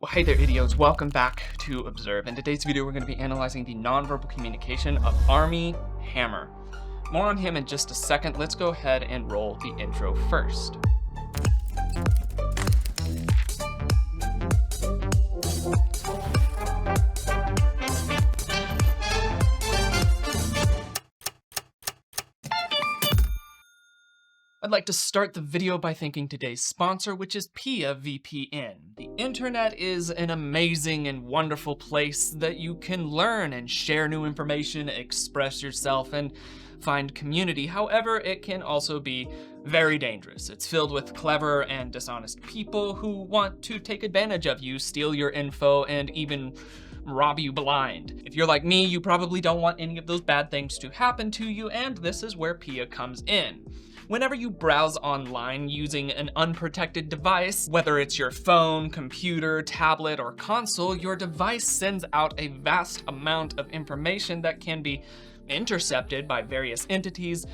Well, hey there, idiots. Welcome back to Observe. In today's video, we're going to be analyzing the nonverbal communication of Armie Hammer. More on him in just a second. Let's go ahead and roll the intro first. I'd like to start the video by thanking today's sponsor, which is Pia VPN. The internet is an amazing and wonderful place that you can learn and share new information, express yourself, and find community. However, it can also be very dangerous. It's filled with clever and dishonest people who want to take advantage of you, steal your info, and even rob you blind. If you're like me, you probably don't want any of those bad things to happen to you, and this is where Pia comes in. Whenever you browse online using an unprotected device, whether it's your phone, computer, tablet, or console, your device sends out a vast amount of information that can be intercepted by various entities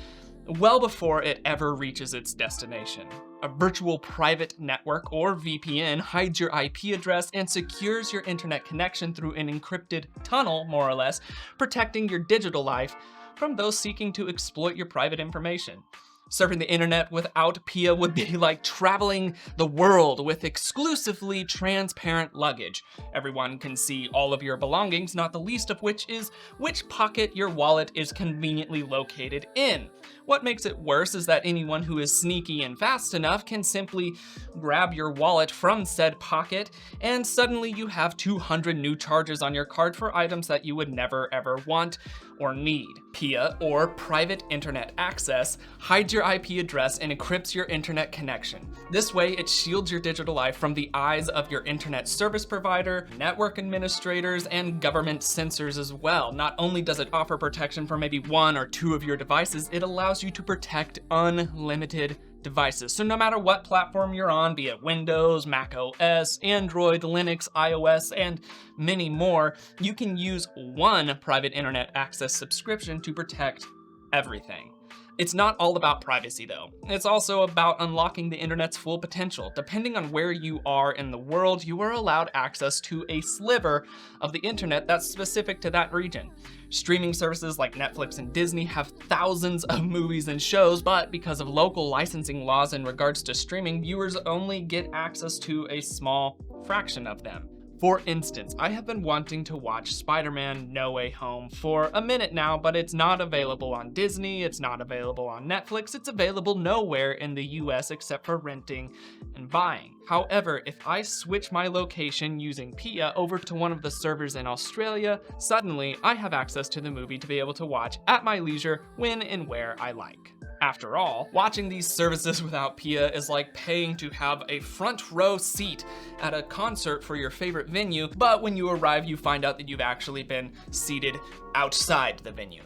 well before it ever reaches its destination. A virtual private network, or VPN, hides your IP address and secures your internet connection through an encrypted tunnel, more or less, protecting your digital life from those seeking to exploit your private information. Surfing the internet without Pia would be like traveling the world with exclusively transparent luggage. Everyone can see all of your belongings, not the least of which is which pocket your wallet is conveniently located in. What makes it worse is that anyone who is sneaky and fast enough can simply grab your wallet from said pocket, and suddenly you have 200 new charges on your card for items that you would never ever want or need. Pia, or private internet access, hides your IP address and encrypts your internet connection. This way, it shields your digital life from the eyes of your internet service provider, network administrators, and government censors as well. Not only does it offer protection for maybe one or two of your devices, it allows you to protect unlimited devices. So no matter what platform you're on, be it Windows, Mac OS, Android, Linux, iOS, and many more, you can use one private internet access subscription to protect everything. It's not all about privacy though. It's also about unlocking the internet's full potential. Depending on where you are in the world, you are allowed access to a sliver of the internet that's specific to that region. Streaming services like Netflix and Disney have thousands of movies and shows, but because of local licensing laws in regards to streaming, viewers only get access to a small fraction of them. For instance, I have been wanting to watch Spider-Man No Way Home for a minute now, but it's not available on Disney, it's not available on Netflix, it's available nowhere in the US except for renting and buying. However, if I switch my location using Pia over to one of the servers in Australia, suddenly I have access to the movie to be able to watch at my leisure when and where I like. After all, watching these services without Pia is like paying to have a front row seat at a concert for your favorite venue, but when you arrive, you find out that you've actually been seated outside the venue.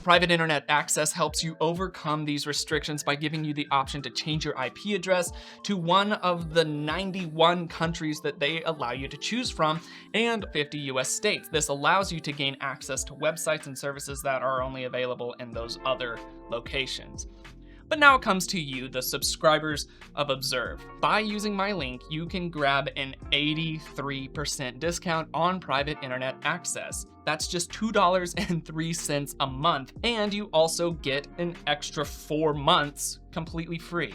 Private internet access helps you overcome these restrictions by giving you the option to change your IP address to one of the 91 countries that they allow you to choose from and 50 US states. This allows you to gain access to websites and services that are only available in those other locations. But now it comes to you, the subscribers of Observe. By using my link, you can grab an 83% discount on private internet access. That's just $2.03 a month, and you also get an extra 4 months completely free.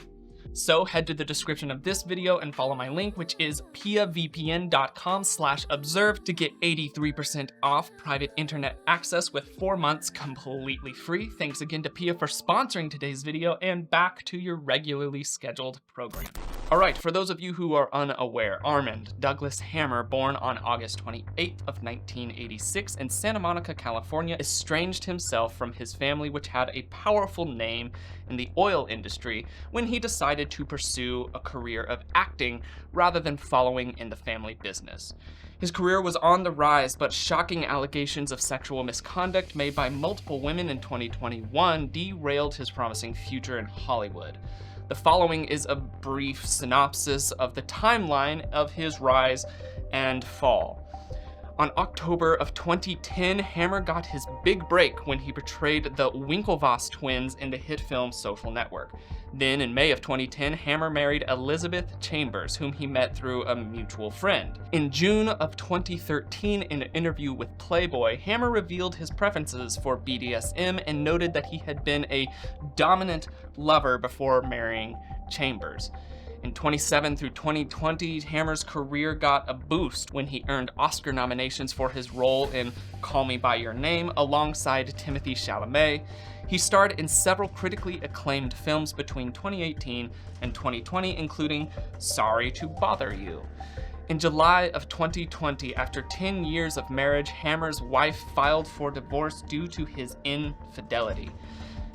So head to the description of this video and follow my link, which is piavpn.com/observe to get 83% off private internet access with 4 months completely free. Thanks again to Pia for sponsoring today's video, and back to your regularly scheduled program. All right, for those of you who are unaware, Armand Douglas Hammer, born on August 28th of 1986 in Santa Monica, California, estranged himself from his family, which had a powerful name in the oil industry, when he decided to pursue a career of acting rather than following in the family business. His career was on the rise, but shocking allegations of sexual misconduct made by multiple women in 2021 derailed his promising future in Hollywood. The following is a brief synopsis of the timeline of his rise and fall. On October of 2010, Hammer got his big break when he portrayed the Winklevoss twins in the hit film Social Network. Then, in May of 2010, Hammer married Elizabeth Chambers, whom he met through a mutual friend. In June of 2013, in an interview with Playboy, Hammer revealed his preferences for BDSM and noted that he had been a dominant lover before marrying Chambers. In 2017 through 2020, Hammer's career got a boost when he earned Oscar nominations for his role in Call Me By Your Name alongside Timothée Chalamet. He starred in several critically acclaimed films between 2018 and 2020, including Sorry to Bother You. In July of 2020, after 10 years of marriage, Hammer's wife filed for divorce due to his infidelity.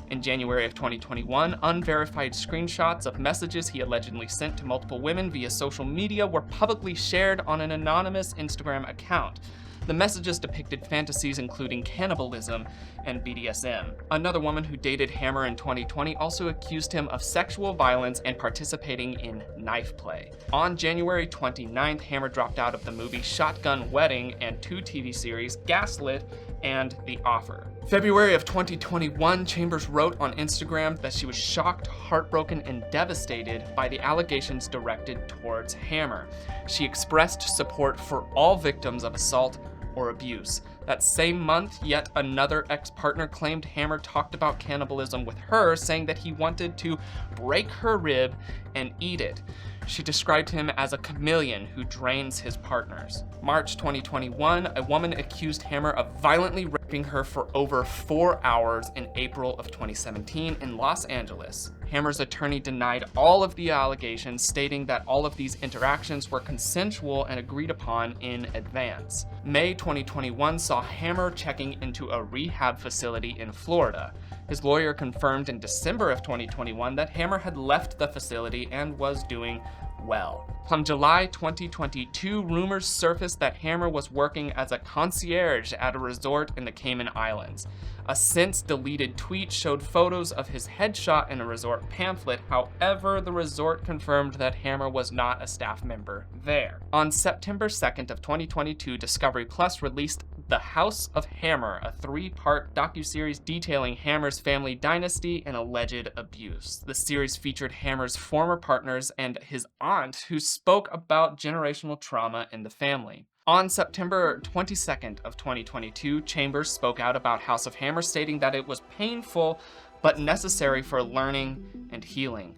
In January of 2021, unverified screenshots of messages he allegedly sent to multiple women via social media were publicly shared on an anonymous Instagram account. The messages depicted fantasies including cannibalism and BDSM. Another woman who dated Hammer in 2020 also accused him of sexual violence and participating in knife play. On January 29th, Hammer dropped out of the movie Shotgun Wedding and 2 TV series, Gaslit and The Offer. February of 2021, Chambers wrote on Instagram that she was shocked, heartbroken, and devastated by the allegations directed towards Hammer. She expressed support for all victims of assault or abuse. That same month, yet another ex-partner claimed Hammer talked about cannibalism with her, saying that he wanted to break her rib and eat it. She described him as a chameleon who drains his partners. March 2021, a woman accused Hammer of violently raping her for over 4 hours in April of 2017 in Los Angeles. Hammer's attorney denied all of the allegations, stating that all of these interactions were consensual and agreed upon in advance. May 2021 saw Hammer checking into a rehab facility in Florida. His lawyer confirmed in December of 2021 that Hammer had left the facility and was doing well. Come July 2022, rumors surfaced that Hammer was working as a concierge at a resort in the Cayman Islands. A since-deleted tweet showed photos of his headshot in a resort pamphlet. However, the resort confirmed that Hammer was not a staff member there. On September 2nd of 2022, Discovery Plus released The House of Hammer, a 3-part docuseries detailing Hammer's family dynasty and alleged abuse. The series featured Hammer's former partners and his aunt, who spoke about generational trauma in the family. On September 22nd of 2022, Chambers spoke out about House of Hammer, stating that it was painful but necessary for learning and healing.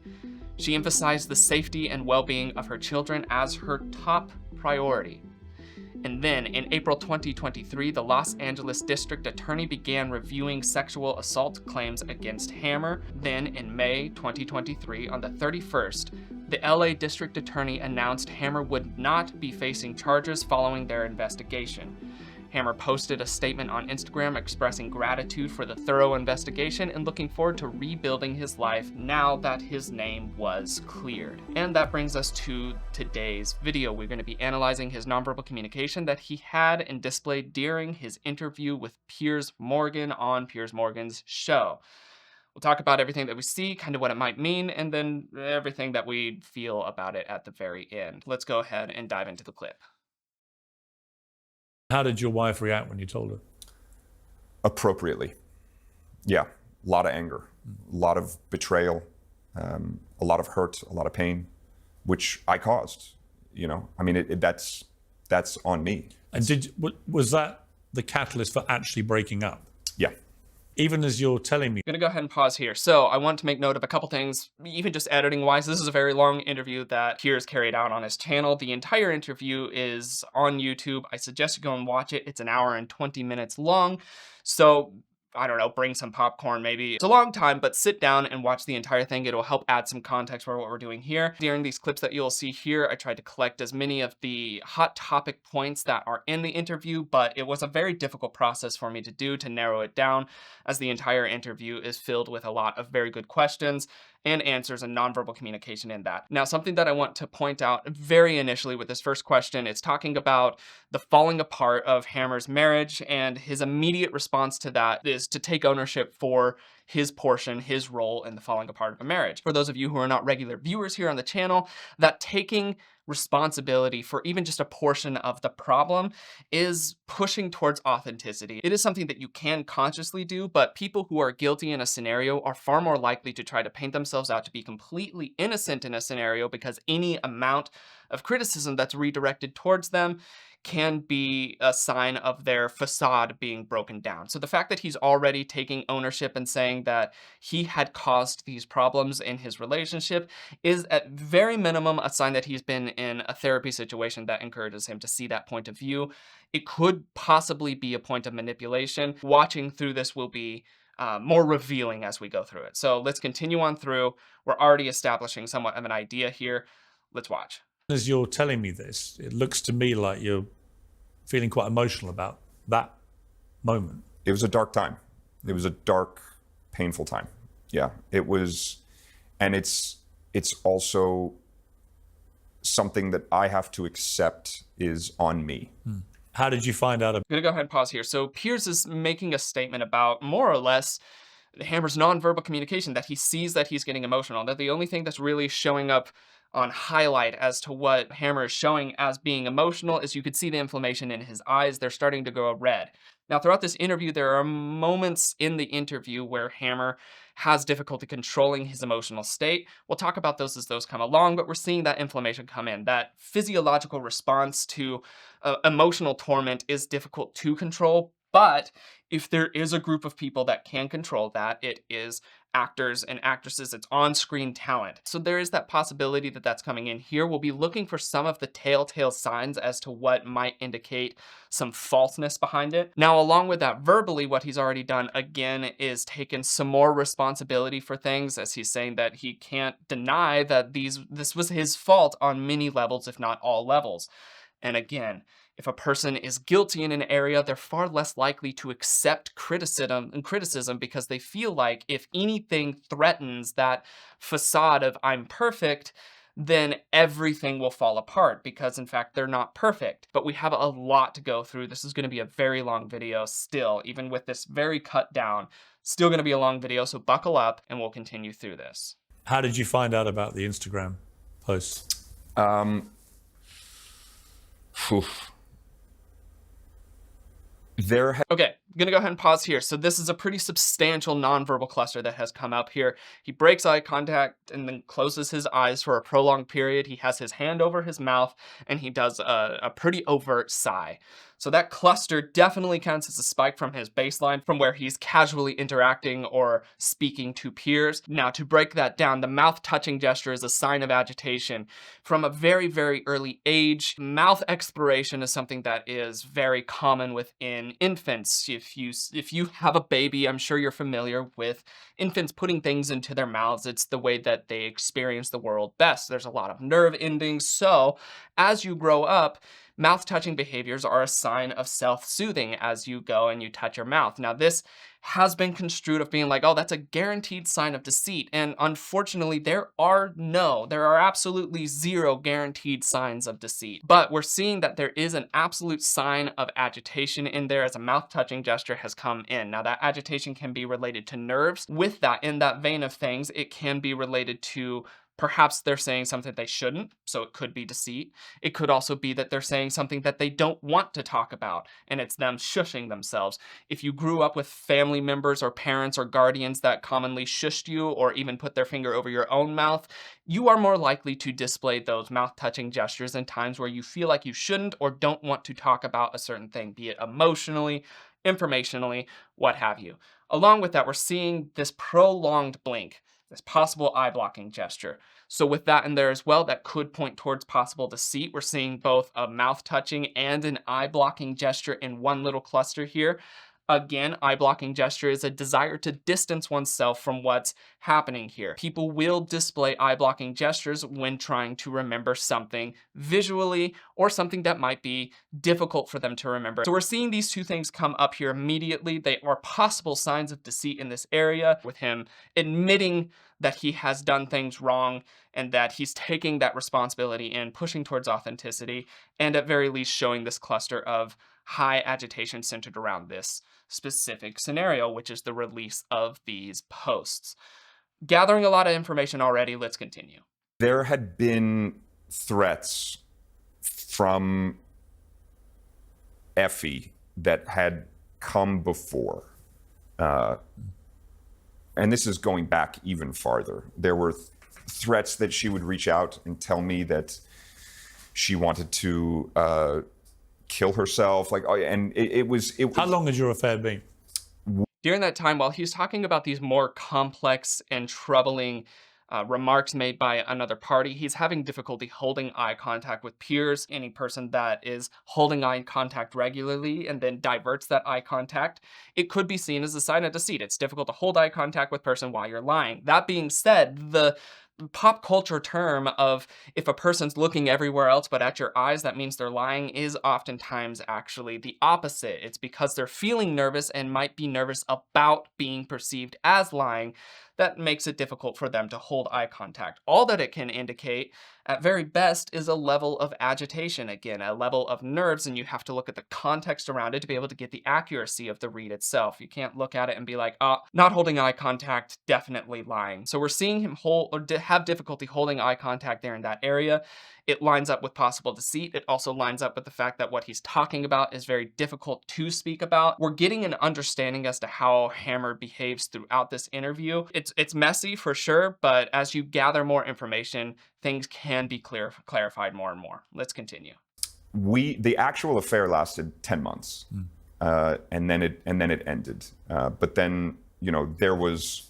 She emphasized the safety and well-being of her children as her top priority. And then, in April 2023, the Los Angeles District Attorney began reviewing sexual assault claims against Hammer. Then, in May 2023, on the 31st, the LA District Attorney announced Hammer would not be facing charges following their investigation. Hammer posted a statement on Instagram expressing gratitude for the thorough investigation and looking forward to rebuilding his life now that his name was cleared. And that brings us to today's video. We're going to be analyzing his nonverbal communication that he had and displayed during his interview with Piers Morgan on Piers Morgan's show. We'll talk about everything that we see, kind of what it might mean, and then everything that we feel about it at the very end. Let's go ahead and dive into the clip. How did your wife react when you told her? Appropriately. Yeah, a lot of anger, a lot of betrayal, a lot of hurt, a lot of pain, which I caused, you know? I mean, that's on me. And was that the catalyst for actually breaking up? Yeah. Even as you're telling me. I'm gonna go ahead and pause here. So I want to make note of a couple things, even just editing wise. This is a very long interview that Piers carried out on his channel. The entire interview is on YouTube. I suggest you go and watch it. It's an hour and 20 minutes long. So I don't know, bring some popcorn maybe. It's a long time, but sit down and watch the entire thing. It'll help add some context for what we're doing here. During these clips that you'll see here, I tried to collect as many of the hot topic points that are in the interview, but it was a very difficult process for me to do, to narrow it down, as the entire interview is filled with a lot of very good questions and answers and nonverbal communication in that. Now, something that I want to point out very initially with this first question, it's talking about the falling apart of Hammer's marriage, and his immediate response to that is to take ownership for his portion, his role in the falling apart of a marriage. For those of you who are not regular viewers here on the channel, that taking responsibility for even just a portion of the problem is pushing towards authenticity. It is something that you can consciously do, but people who are guilty in a scenario are far more likely to try to paint themselves out to be completely innocent in a scenario, because any amount of criticism that's redirected towards them can be a sign of their facade being broken down. So the fact that he's already taking ownership and saying that he had caused these problems in his relationship is at very minimum a sign that he's been in a therapy situation that encourages him to see that point of view. It could possibly be a point of manipulation. Watching through this will be more revealing as we go through it. So let's continue on through. We're already establishing somewhat of an idea here. Let's watch. As you're telling me this, it looks to me like you're feeling quite emotional about that moment. It was a dark time. It was a dark, painful time. Yeah, it was. And it's also something that I have to accept is on me. How did you find out? I'm gonna go ahead and pause here. So Piers is making a statement about more or less Hammer's nonverbal communication, that he sees that he's getting emotional, that the only thing that's really showing up on highlight as to what Hammer is showing as being emotional is you could see the inflammation in his eyes. They're starting to go red. Now, throughout this interview, there are moments in the interview where Hammer has difficulty controlling his emotional state. We'll talk about those as those come along, but we're seeing that inflammation come in. That physiological response to emotional torment is difficult to control, but if there is a group of people that can control that, it is actors and actresses. It's on-screen talent. So there is that possibility that that's coming in here. We'll be looking for some of the telltale signs as to what might indicate some falseness behind it. Now, along with that, verbally, what he's already done, again, is taken some more responsibility for things, as he's saying that he can't deny that this was his fault on many levels, if not all levels. And again, if a person is guilty in an area, they're far less likely to accept criticism because they feel like if anything threatens that facade of I'm perfect, then everything will fall apart, because in fact, they're not perfect. But we have a lot to go through. This is going to be a very long video still, even with this very cut down, still going to be a long video. So buckle up and we'll continue through this. How did you find out about the Instagram posts? Okay, I'm gonna go ahead and pause here. So this is a pretty substantial nonverbal cluster that has come up here. He breaks eye contact and then closes his eyes for a prolonged period. He has his hand over his mouth and he does a pretty overt sigh. So that cluster definitely counts as a spike from his baseline, from where he's casually interacting or speaking to Piers. Now, to break that down, the mouth touching gesture is a sign of agitation. From a very, very early age, mouth exploration is something that is very common within infants. If you have a baby, I'm sure you're familiar with infants putting things into their mouths. It's the way that they experience the world best. There's a lot of nerve endings. So as you grow up, mouth-touching behaviors are a sign of self-soothing as you go and you touch your mouth. Now, this has been construed of being like, oh, that's a guaranteed sign of deceit. And unfortunately, there are absolutely zero guaranteed signs of deceit. But we're seeing that there is an absolute sign of agitation in there as a mouth-touching gesture has come in. Now, that agitation can be related to nerves. With that, in that vein of things, it can be related to perhaps they're saying something they shouldn't, so it could be deceit. It could also be that they're saying something that they don't want to talk about, and it's them shushing themselves. If you grew up with family members or parents or guardians that commonly shushed you or even put their finger over your own mouth, you are more likely to display those mouth-touching gestures in times where you feel like you shouldn't or don't want to talk about a certain thing, be it emotionally, informationally, what have you. Along with that, we're seeing this prolonged blink, this possible eye-blocking gesture. So with that in there as well, that could point towards possible deceit. We're seeing both a mouth-touching and an eye-blocking gesture in one little cluster here. Again, eye-blocking gesture is a desire to distance oneself from what's happening here. People will display eye-blocking gestures when trying to remember something visually or something that might be difficult for them to remember. So we're seeing these two things come up here immediately. They are possible signs of deceit in this area, with him admitting that he has done things wrong and that he's taking that responsibility and pushing towards authenticity, and at very least showing this cluster of high agitation centered around this specific scenario, which is the release of these posts. Gathering a lot of information already, let's continue. There had been threats from Effie that had come before. And this is going back even farther. There were threats that she would reach out and tell me that she wanted to kill herself. Like, and it was. How long has your affair been? During that time, while he was talking about these more complex and troubling remarks made by another party, he's having difficulty holding eye contact with Piers. Any person that is holding eye contact regularly and then diverts that eye contact, it could be seen as a sign of deceit. It's difficult to hold eye contact with a person while you're lying. That being said, the pop culture term of if a person's looking everywhere else but at your eyes, that means they're lying, is oftentimes actually the opposite. It's because they're feeling nervous and might be nervous about being perceived as lying that makes it difficult for them to hold eye contact. All that it can indicate, at very best, is a level of agitation. Again, a level of nerves, and you have to look at the context around it to be able to get the accuracy of the read itself. You can't look at it and be like, not holding eye contact, definitely lying. So we're seeing him have difficulty holding eye contact there in that area. It lines up with possible deceit. It also lines up with the fact that what he's talking about is very difficult to speak about. We're getting an understanding as to how Hammer behaves throughout this interview. It's messy for sure, but as you gather more information, things can be clarified more and more. Let's continue. The actual affair lasted 10 months, and then it ended. But then, there was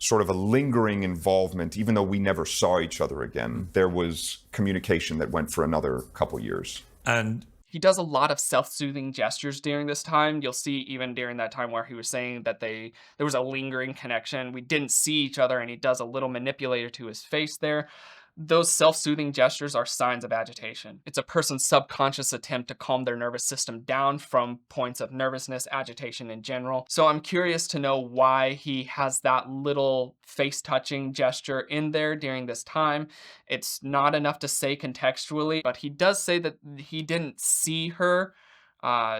sort of a lingering involvement, even though we never saw each other again. There was communication that went for another couple years. And he does a lot of self-soothing gestures during this time. You'll see even during that time where he was saying that there was a lingering connection. We didn't see each other, and he does a little manipulator to his face there. Those self-soothing gestures are signs of agitation. It's a person's subconscious attempt to calm their nervous system down from points of nervousness, agitation in general. So I'm curious to know why he has that little face-touching gesture in there during this time. It's not enough to say contextually, but he does say that he didn't see her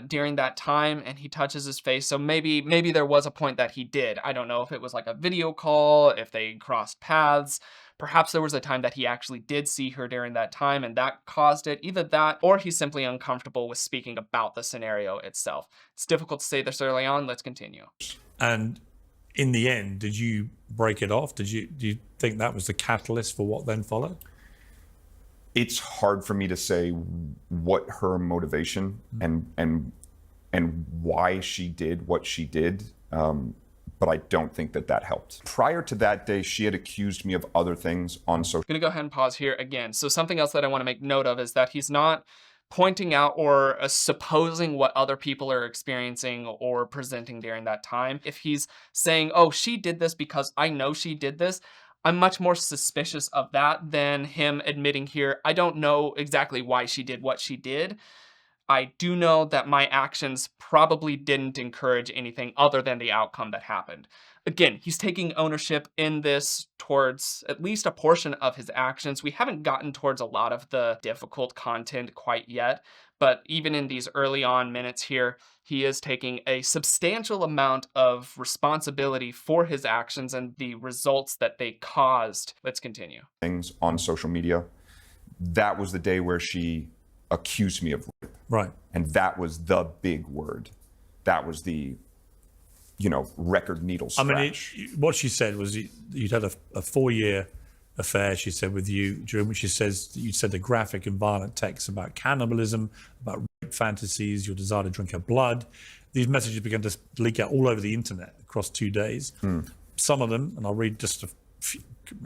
during that time, and he touches his face. So maybe there was a point that he did. I don't know if it was like a video call, if they crossed paths. Perhaps there was a time that he actually did see her during that time and that caused it. Either that, or he's simply uncomfortable with speaking about the scenario itself. It's difficult to say this early on. Let's continue. And in the end, did you break it off? Do you think that was the catalyst for what then followed? It's hard for me to say what her motivation and why she did what she did. But I don't think that helped. Prior to that day, she had accused me of other things on social. I'm gonna go ahead and pause here again. So something else that I want to make note of is that he's not pointing out or supposing what other people are experiencing or presenting during that time. If he's saying, oh, she did this because I know she did this, I'm much more suspicious of that than him admitting here, I don't know exactly why she did what she did. I do know that my actions probably didn't encourage anything other than the outcome that happened. Again, he's taking ownership in this towards at least a portion of his actions. We haven't gotten towards a lot of the difficult content quite yet, but even in these early on minutes here, he is taking a substantial amount of responsibility for his actions and the results that they caused. Let's continue. Things on social media. That was the day where she accused me of rape. Right. And that was the big word. That was the, record needle scratch. I mean, what she said was you'd had a 4-year affair, she said, with you, during which she says that you'd said the graphic and violent texts about cannibalism, about rape fantasies, your desire to drink her blood. These messages began to leak out all over the internet across 2 days. Some of them, and I'll read just a few,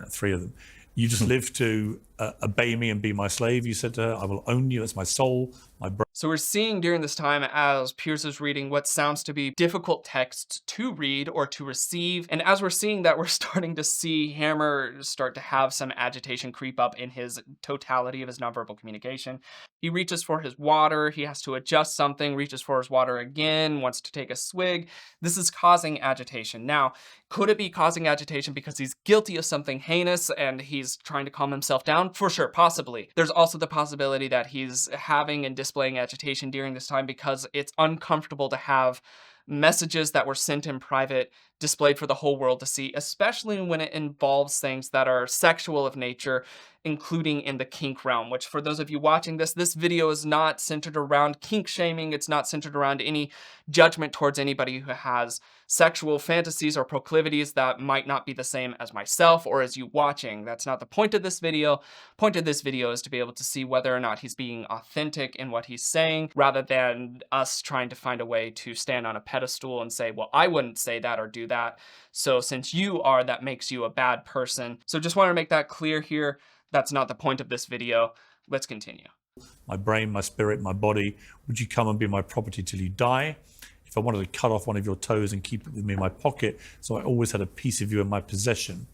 3 of them. You just live to obey me and be my slave, you said to her. I will own you as my soul, my brain. So we're seeing during this time as Piers is reading what sounds to be difficult texts to read or to receive. And as we're seeing that, we're starting to see Hammer start to have some agitation creep up in his totality of his nonverbal communication. He reaches for his water. He has to adjust something, reaches for his water again, wants to take a swig. This is causing agitation. Now, could it be causing agitation because he's guilty of something heinous and he's trying to calm himself down? For sure, possibly. There's also the possibility that he's having and displaying agitation during this time because it's uncomfortable to have messages that were sent in private displayed for the whole world to see, especially when it involves things that are sexual of nature, including in the kink realm, which for those of you watching this video is not centered around kink shaming. It's not centered around any judgment towards anybody who has sexual fantasies or proclivities that might not be the same as myself or as you watching. That's not the point of this video. Point of this video is to be able to see whether or not he's being authentic in what he's saying, rather than us trying to find a way to stand on a pedestal and say, well, I wouldn't say that or do that. So since you are, that makes you a bad person. So just want to make that clear here. That's not the point of this video. Let's continue. My brain, my spirit, my body, would you come and be my property till you die? If I wanted to cut off one of your toes and keep it with me in my pocket, so I always had a piece of you in my possession.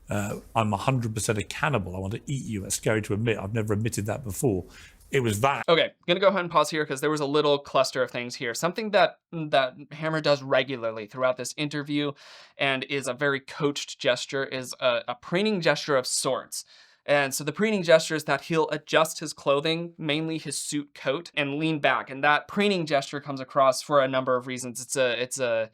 I'm 100% a cannibal. I want to eat you. It's scary to admit. I've never admitted that before. It was that. Okay, I'm gonna go ahead and pause here because there was a little cluster of things here. Something that Hammer does regularly throughout this interview and is a very coached gesture is a preening gesture of sorts. And so the preening gesture is that he'll adjust his clothing, mainly his suit coat, and lean back. And that preening gesture comes across for a number of reasons. It's a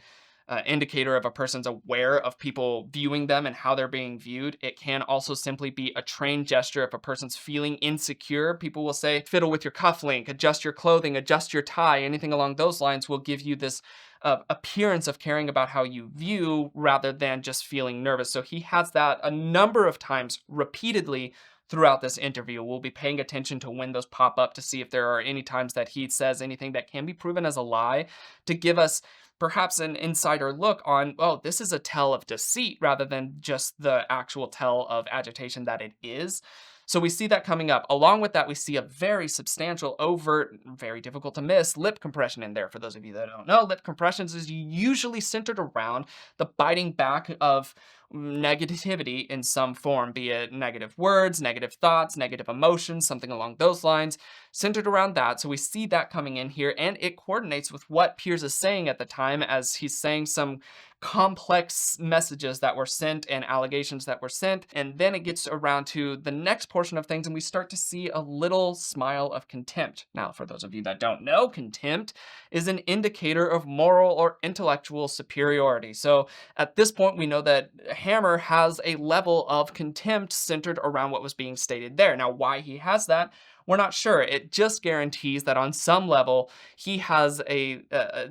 indicator of a person's aware of people viewing them and how they're being viewed. It can also simply be a trained gesture if a person's feeling insecure. People will say, fiddle with your cufflink, adjust your clothing, adjust your tie, anything along those lines will give you this appearance of caring about how you view rather than just feeling nervous. So he has that a number of times repeatedly throughout this interview. We'll be paying attention to when those pop up to see if there are any times that he says anything that can be proven as a lie, to give us perhaps an insider look on, oh, this is a tell of deceit rather than just the actual tell of agitation that it is. So we see that coming up. Along with that, we see a very substantial, overt, very difficult to miss lip compression in there. For those of you that don't know, lip compressions is usually centered around the biting back of negativity in some form, be it negative words, negative thoughts, negative emotions, something along those lines, centered around that. So we see that coming in here, and it coordinates with what Piers is saying at the time, as he's saying some complex messages that were sent and allegations that were sent. And then it gets around to the next portion of things, and we start to see a little smile of contempt. Now, for those of you that don't know, contempt is an indicator of moral or intellectual superiority. So at this point, we know that Hammer has a level of contempt centered around what was being stated there. Now, why he has that, we're not sure. It just guarantees that on some level, he has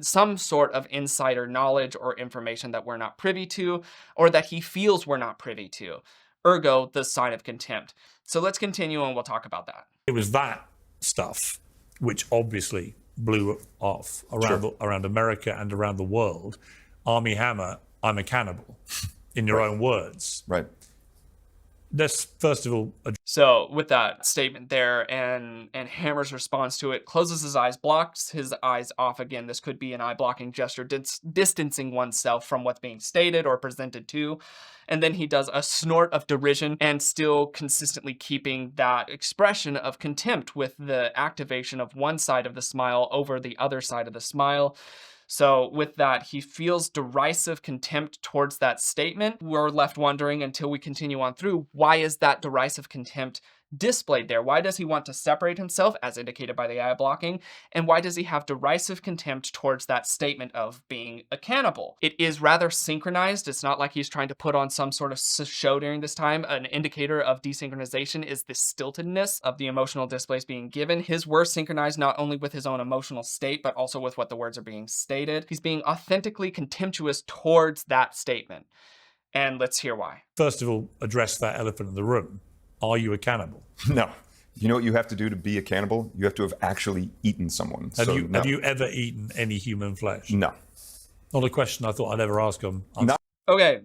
some sort of insider knowledge or information that we're not privy to, or that he feels we're not privy to. Ergo, the sign of contempt. So let's continue and we'll talk about that. It was that stuff which obviously blew off around America and around the world. Armie Hammer, I'm a cannibal, in your own words. Right. Let's first of all. So with that statement there and Hammer's response to it, closes his eyes, blocks his eyes off again. This could be an eye blocking gesture, distancing oneself from what's being stated or presented to. And then he does a snort of derision and still consistently keeping that expression of contempt with the activation of one side of the smile over the other side of the smile. So with that, he feels derisive contempt towards that statement. We're left wondering until we continue on through, why is that derisive contempt displayed there? Why does he want to separate himself, as indicated by the eye blocking? And why does he have derisive contempt towards that statement of being a cannibal? It is rather synchronized. It's not like he's trying to put on some sort of show during this time. An indicator of desynchronization is the stiltedness of the emotional displays being given. His words synchronized not only with his own emotional state, but also with what the words are being stated. He's being authentically contemptuous towards that statement. And let's hear why. First of all, address that elephant in the room. Are you a cannibal? No. You know what you have to do to be a cannibal? You have to have actually eaten someone. Have you ever eaten any human flesh? No. Not a question I thought I'd ever ask him. No. Okay,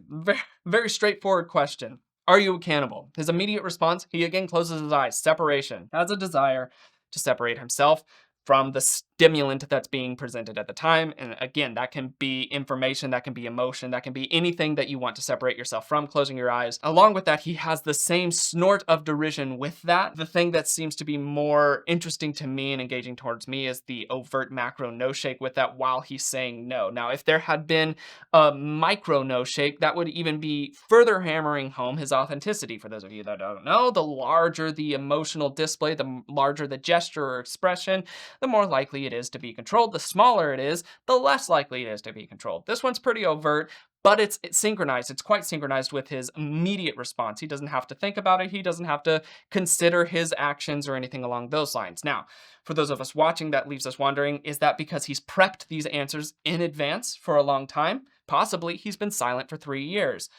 very straightforward question. Are you a cannibal? His immediate response, he again closes his eyes. Separation. Has a desire to separate himself from the stimulant that's being presented at the time. And again, that can be information, that can be emotion, that can be anything that you want to separate yourself from, closing your eyes. Along with that, he has the same snort of derision with that. The thing that seems to be more interesting to me and engaging towards me is the overt Micronose Shake with that while he's saying no. Now, if there had been a Micronose Shake, that would even be further hammering home his authenticity. For those of you that don't know, the larger the emotional display, the larger the gesture or expression, the more likely likely it is to be controlled. The smaller it is, the less likely it is to be controlled. This one's pretty overt, but it's synchronized. It's quite synchronized with his immediate response. He doesn't have to think about it. He doesn't have to consider his actions or anything along those lines. Now, for those of us watching, that leaves us wondering, is that because he's prepped these answers in advance for a long time? Possibly he's been silent for 3 years.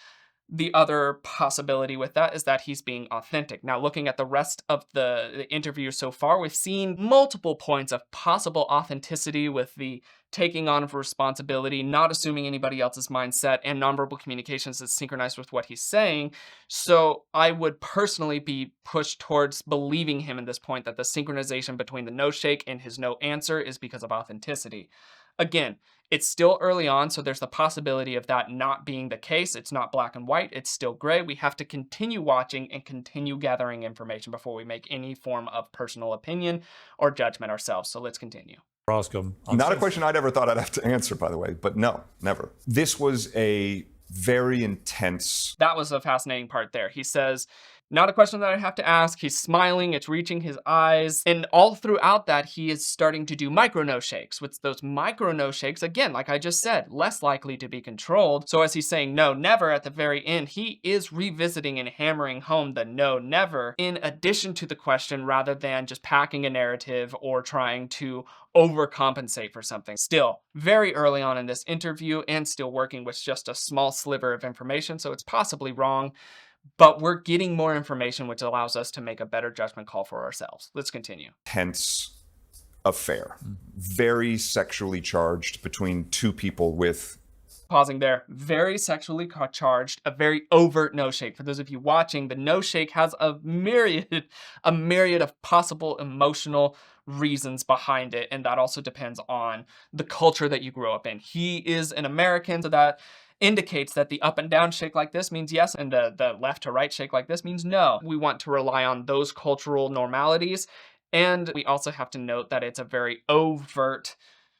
The other possibility with that is that he's being authentic. Now, looking at the rest of the interview so far, we've seen multiple points of possible authenticity with the taking on of responsibility, not assuming anybody else's mindset, and nonverbal communications that's synchronized with what he's saying. So I would personally be pushed towards believing him in this point, that the synchronization between the no shake and his no answer is because of authenticity. Again, it's still early on, so there's the possibility of that not being the case. It's not black and white, it's still gray. We have to continue watching and continue gathering information before we make any form of personal opinion or judgment ourselves. So let's continue. Ask him. Not a question I'd ever thought I'd have to answer, by the way, but no, never. This was a very intense... That was a fascinating part there. He says, not a question that I have to ask. He's smiling, it's reaching his eyes. And all throughout that, he is starting to do micronose shakes. With those micronose shakes, again, like I just said, less likely to be controlled. So as he's saying no, never at the very end, he is revisiting and hammering home the no, never in addition to the question, rather than just packing a narrative or trying to overcompensate for something. Still, very early on in this interview and still working with just a small sliver of information, so it's possibly wrong. But we're getting more information, which allows us to make a better judgment call for ourselves. Let's continue. Tense affair. Very sexually charged between two people with... Pausing there. Very sexually charged, a very overt no shake. For those of you watching, the no shake has a myriad of possible emotional reasons behind it. And that also depends on the culture that you grew up in. He is an American, so that indicates that the up and down shake like this means yes, and the left to right shake like this means no. We want to rely on those cultural normalities, and we also have to note that it's a very overt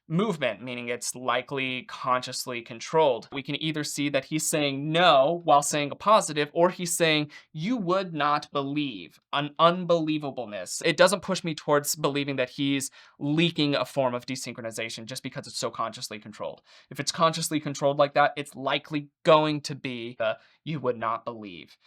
movement, meaning it's likely consciously controlled. We can either see that he's saying no while saying a positive, or he's saying you would not believe, an unbelievableness. It doesn't push me towards believing that he's leaking a form of desynchronization just because it's so consciously controlled. If it's consciously controlled like that, it's likely going to be the you would not believe.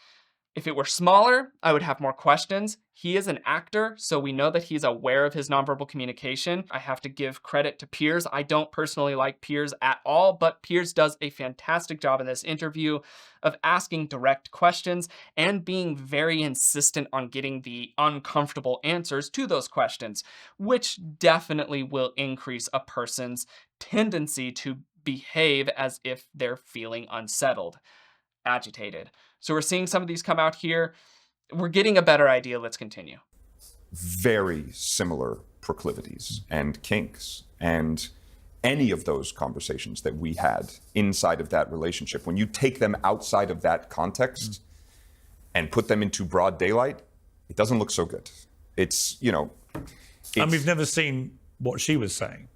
If it were smaller, I would have more questions. He is an actor, so we know that he's aware of his nonverbal communication. I have to give credit to Piers. I don't personally like Piers at all, but Piers does a fantastic job in this interview of asking direct questions and being very insistent on getting the uncomfortable answers to those questions, which definitely will increase a person's tendency to behave as if they're feeling unsettled, agitated. So we're seeing some of these come out here. We're getting a better idea. Let's continue. Very similar proclivities and kinks, and any of those conversations that we had inside of that relationship, when you take them outside of that context and put them into broad daylight, it doesn't look so good. It's, you know... And we've never seen what she was saying.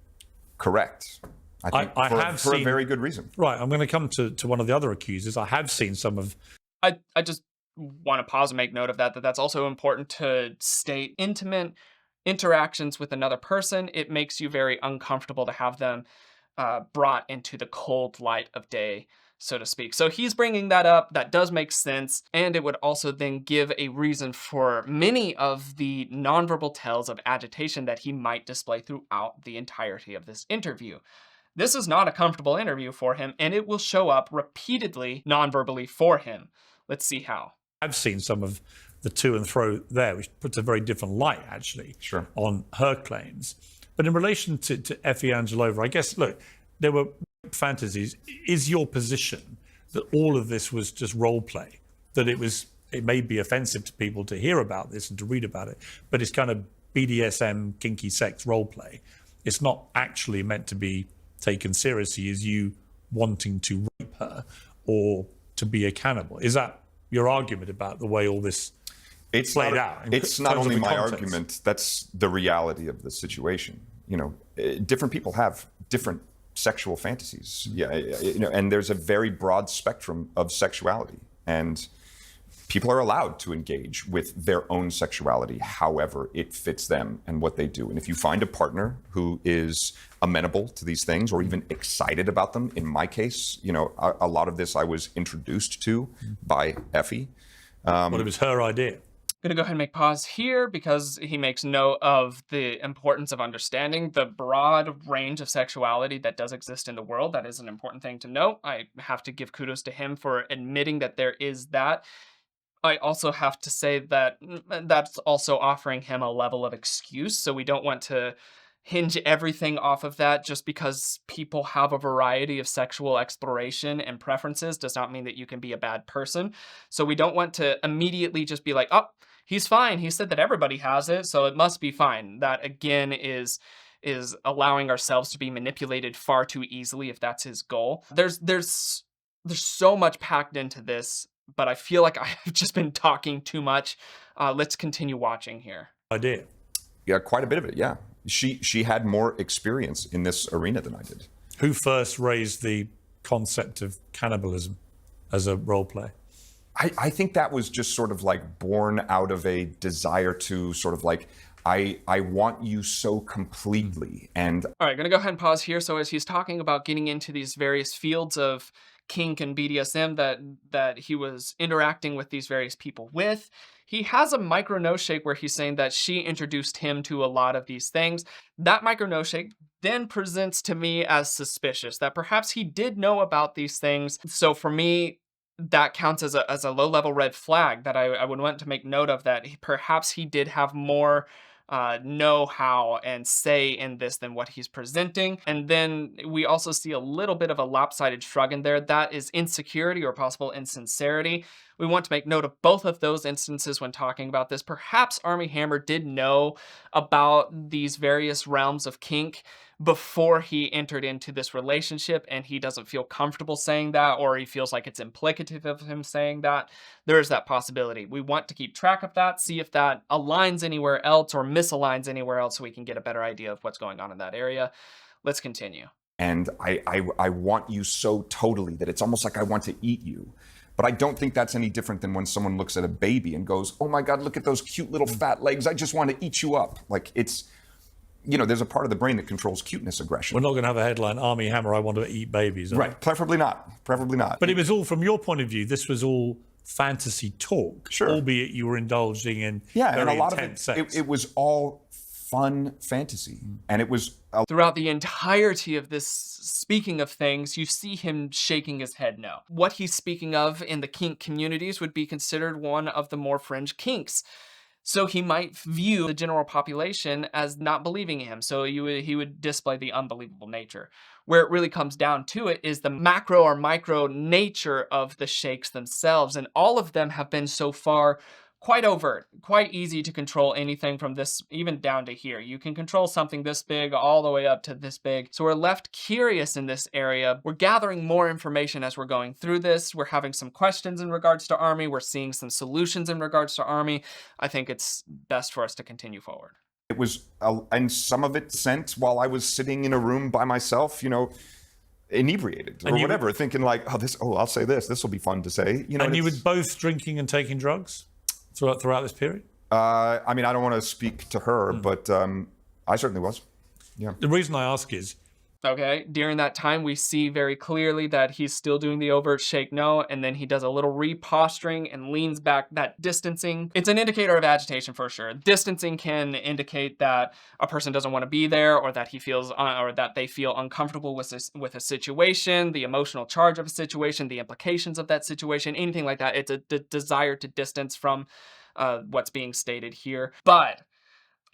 Correct. I think for a very good reason. Right, I'm going to come to one of the other accusers. I have seen some of... I just want to pause and make note of that's also important to state. Intimate interactions with another person, it makes you very uncomfortable to have them brought into the cold light of day, so to speak. So he's bringing that up. That does make sense. And it would also then give a reason for many of the nonverbal tells of agitation that he might display throughout the entirety of this interview. This is not a comfortable interview for him, and it will show up repeatedly nonverbally for him. Let's see how. I've seen some of the to and fro there, which puts a very different light, actually, on her claims. But in relation to Effie Angelova, I guess, look, there were fantasies. Is your position that all of this was just role play? That it may be offensive to people to hear about this and to read about it, but it's kind of BDSM, kinky sex role play. It's not actually meant to be taken seriously as you wanting to rape her or to be a cannibal. Is that your argument about the way all this played out? It's not only my argument, that's the reality of the situation. You know, different people have different sexual fantasies. Yeah, you know, and there's a very broad spectrum of sexuality. And People are allowed to engage with their own sexuality, however it fits them and what they do. And if you find a partner who is amenable to these things or even excited about them, in my case, a lot of this I was introduced to by Effie. Well, it was her idea. I'm gonna go ahead and make pause here because he makes note of the importance of understanding the broad range of sexuality that does exist in the world. That is an important thing to note. I have to give kudos to him for admitting that there is that. I also have to say that that's also offering him a level of excuse. So we don't want to hinge everything off of that. Just because people have a variety of sexual exploration and preferences does not mean that you can be a bad person. So we don't want to immediately just be like, oh, he's fine. He said that everybody has it, so it must be fine. That again is allowing ourselves to be manipulated far too easily if that's his goal. There's so much packed into this, but I feel like I've just been talking too much. Let's continue watching here. Idea. Yeah, quite a bit of it, yeah. She had more experience in this arena than I did. Who first raised the concept of cannibalism as a role play? I think that was just sort of like born out of a desire to sort of like, I want you so completely. And all right, gonna go ahead and pause here. So as he's talking about getting into these various fields of kink and BDSM that he was interacting with these various people with, he has a Micronose Shake where he's saying that she introduced him to a lot of these things. That Micronose Shake then presents to me as suspicious, that perhaps he did know about these things. So for me, that counts as a low-level red flag that I would want to make note of, that perhaps he did have more know-how and say in this than what he's presenting. And then we also see a little bit of a lopsided shrug in there. That is insecurity or possible insincerity. We want to make note of both of those instances when talking about this. Perhaps Armie Hammer did know about these various realms of kink before he entered into this relationship, and he doesn't feel comfortable saying that, or he feels like it's implicative of him saying that. There is that possibility. We want to keep track of that, see if that aligns anywhere else or misaligns anywhere else, so we can get a better idea of what's going on in that area. Let's continue. And I want you so totally that it's almost like I want to eat you. But I don't think that's any different than when someone looks at a baby and goes, oh my God, look at those cute little fat legs. I just want to eat you up. Like, it's, there's a part of the brain that controls cuteness aggression. We're not going to have a headline, Armie Hammer, I want to eat babies. Right, preferably not. Preferably not. But it was all, from your point of view, this was all fantasy talk. Sure. Albeit you were indulging in and very a lot intense of sex. It was all fun fantasy. And it was... Throughout the entirety of this speaking of things, you see him shaking his head no. What he's speaking of in the kink communities would be considered one of the more fringe kinks. So he might view the general population as not believing in him. So he would display the unbelievable nature. Where it really comes down to it is the macro or micro nature of the shakes themselves. And all of them have been so far quite overt, quite easy to control anything from this, even down to here. You can control something this big all the way up to this big. So we're left curious in this area. We're gathering more information as we're going through this. We're having some questions in regards to Armie. We're seeing some solutions in regards to Armie. I think it's best for us to continue forward. It was, and some of it sent while I was sitting in a room by myself, inebriated or whatever, thinking like, I'll say this. This will be fun to say. And you were both drinking and taking drugs throughout this period? I don't want to speak to her, but I certainly was. Yeah. The reason I ask is... Okay, during that time, we see very clearly that he's still doing the overt shake no, and then he does a little reposturing and leans back. That distancing, it's an indicator of agitation for sure. Distancing can indicate that a person doesn't want to be there, or that he feels, or that they feel uncomfortable with a situation, the emotional charge of a situation, the implications of that situation, anything like that. It's a desire to distance from what's being stated here. But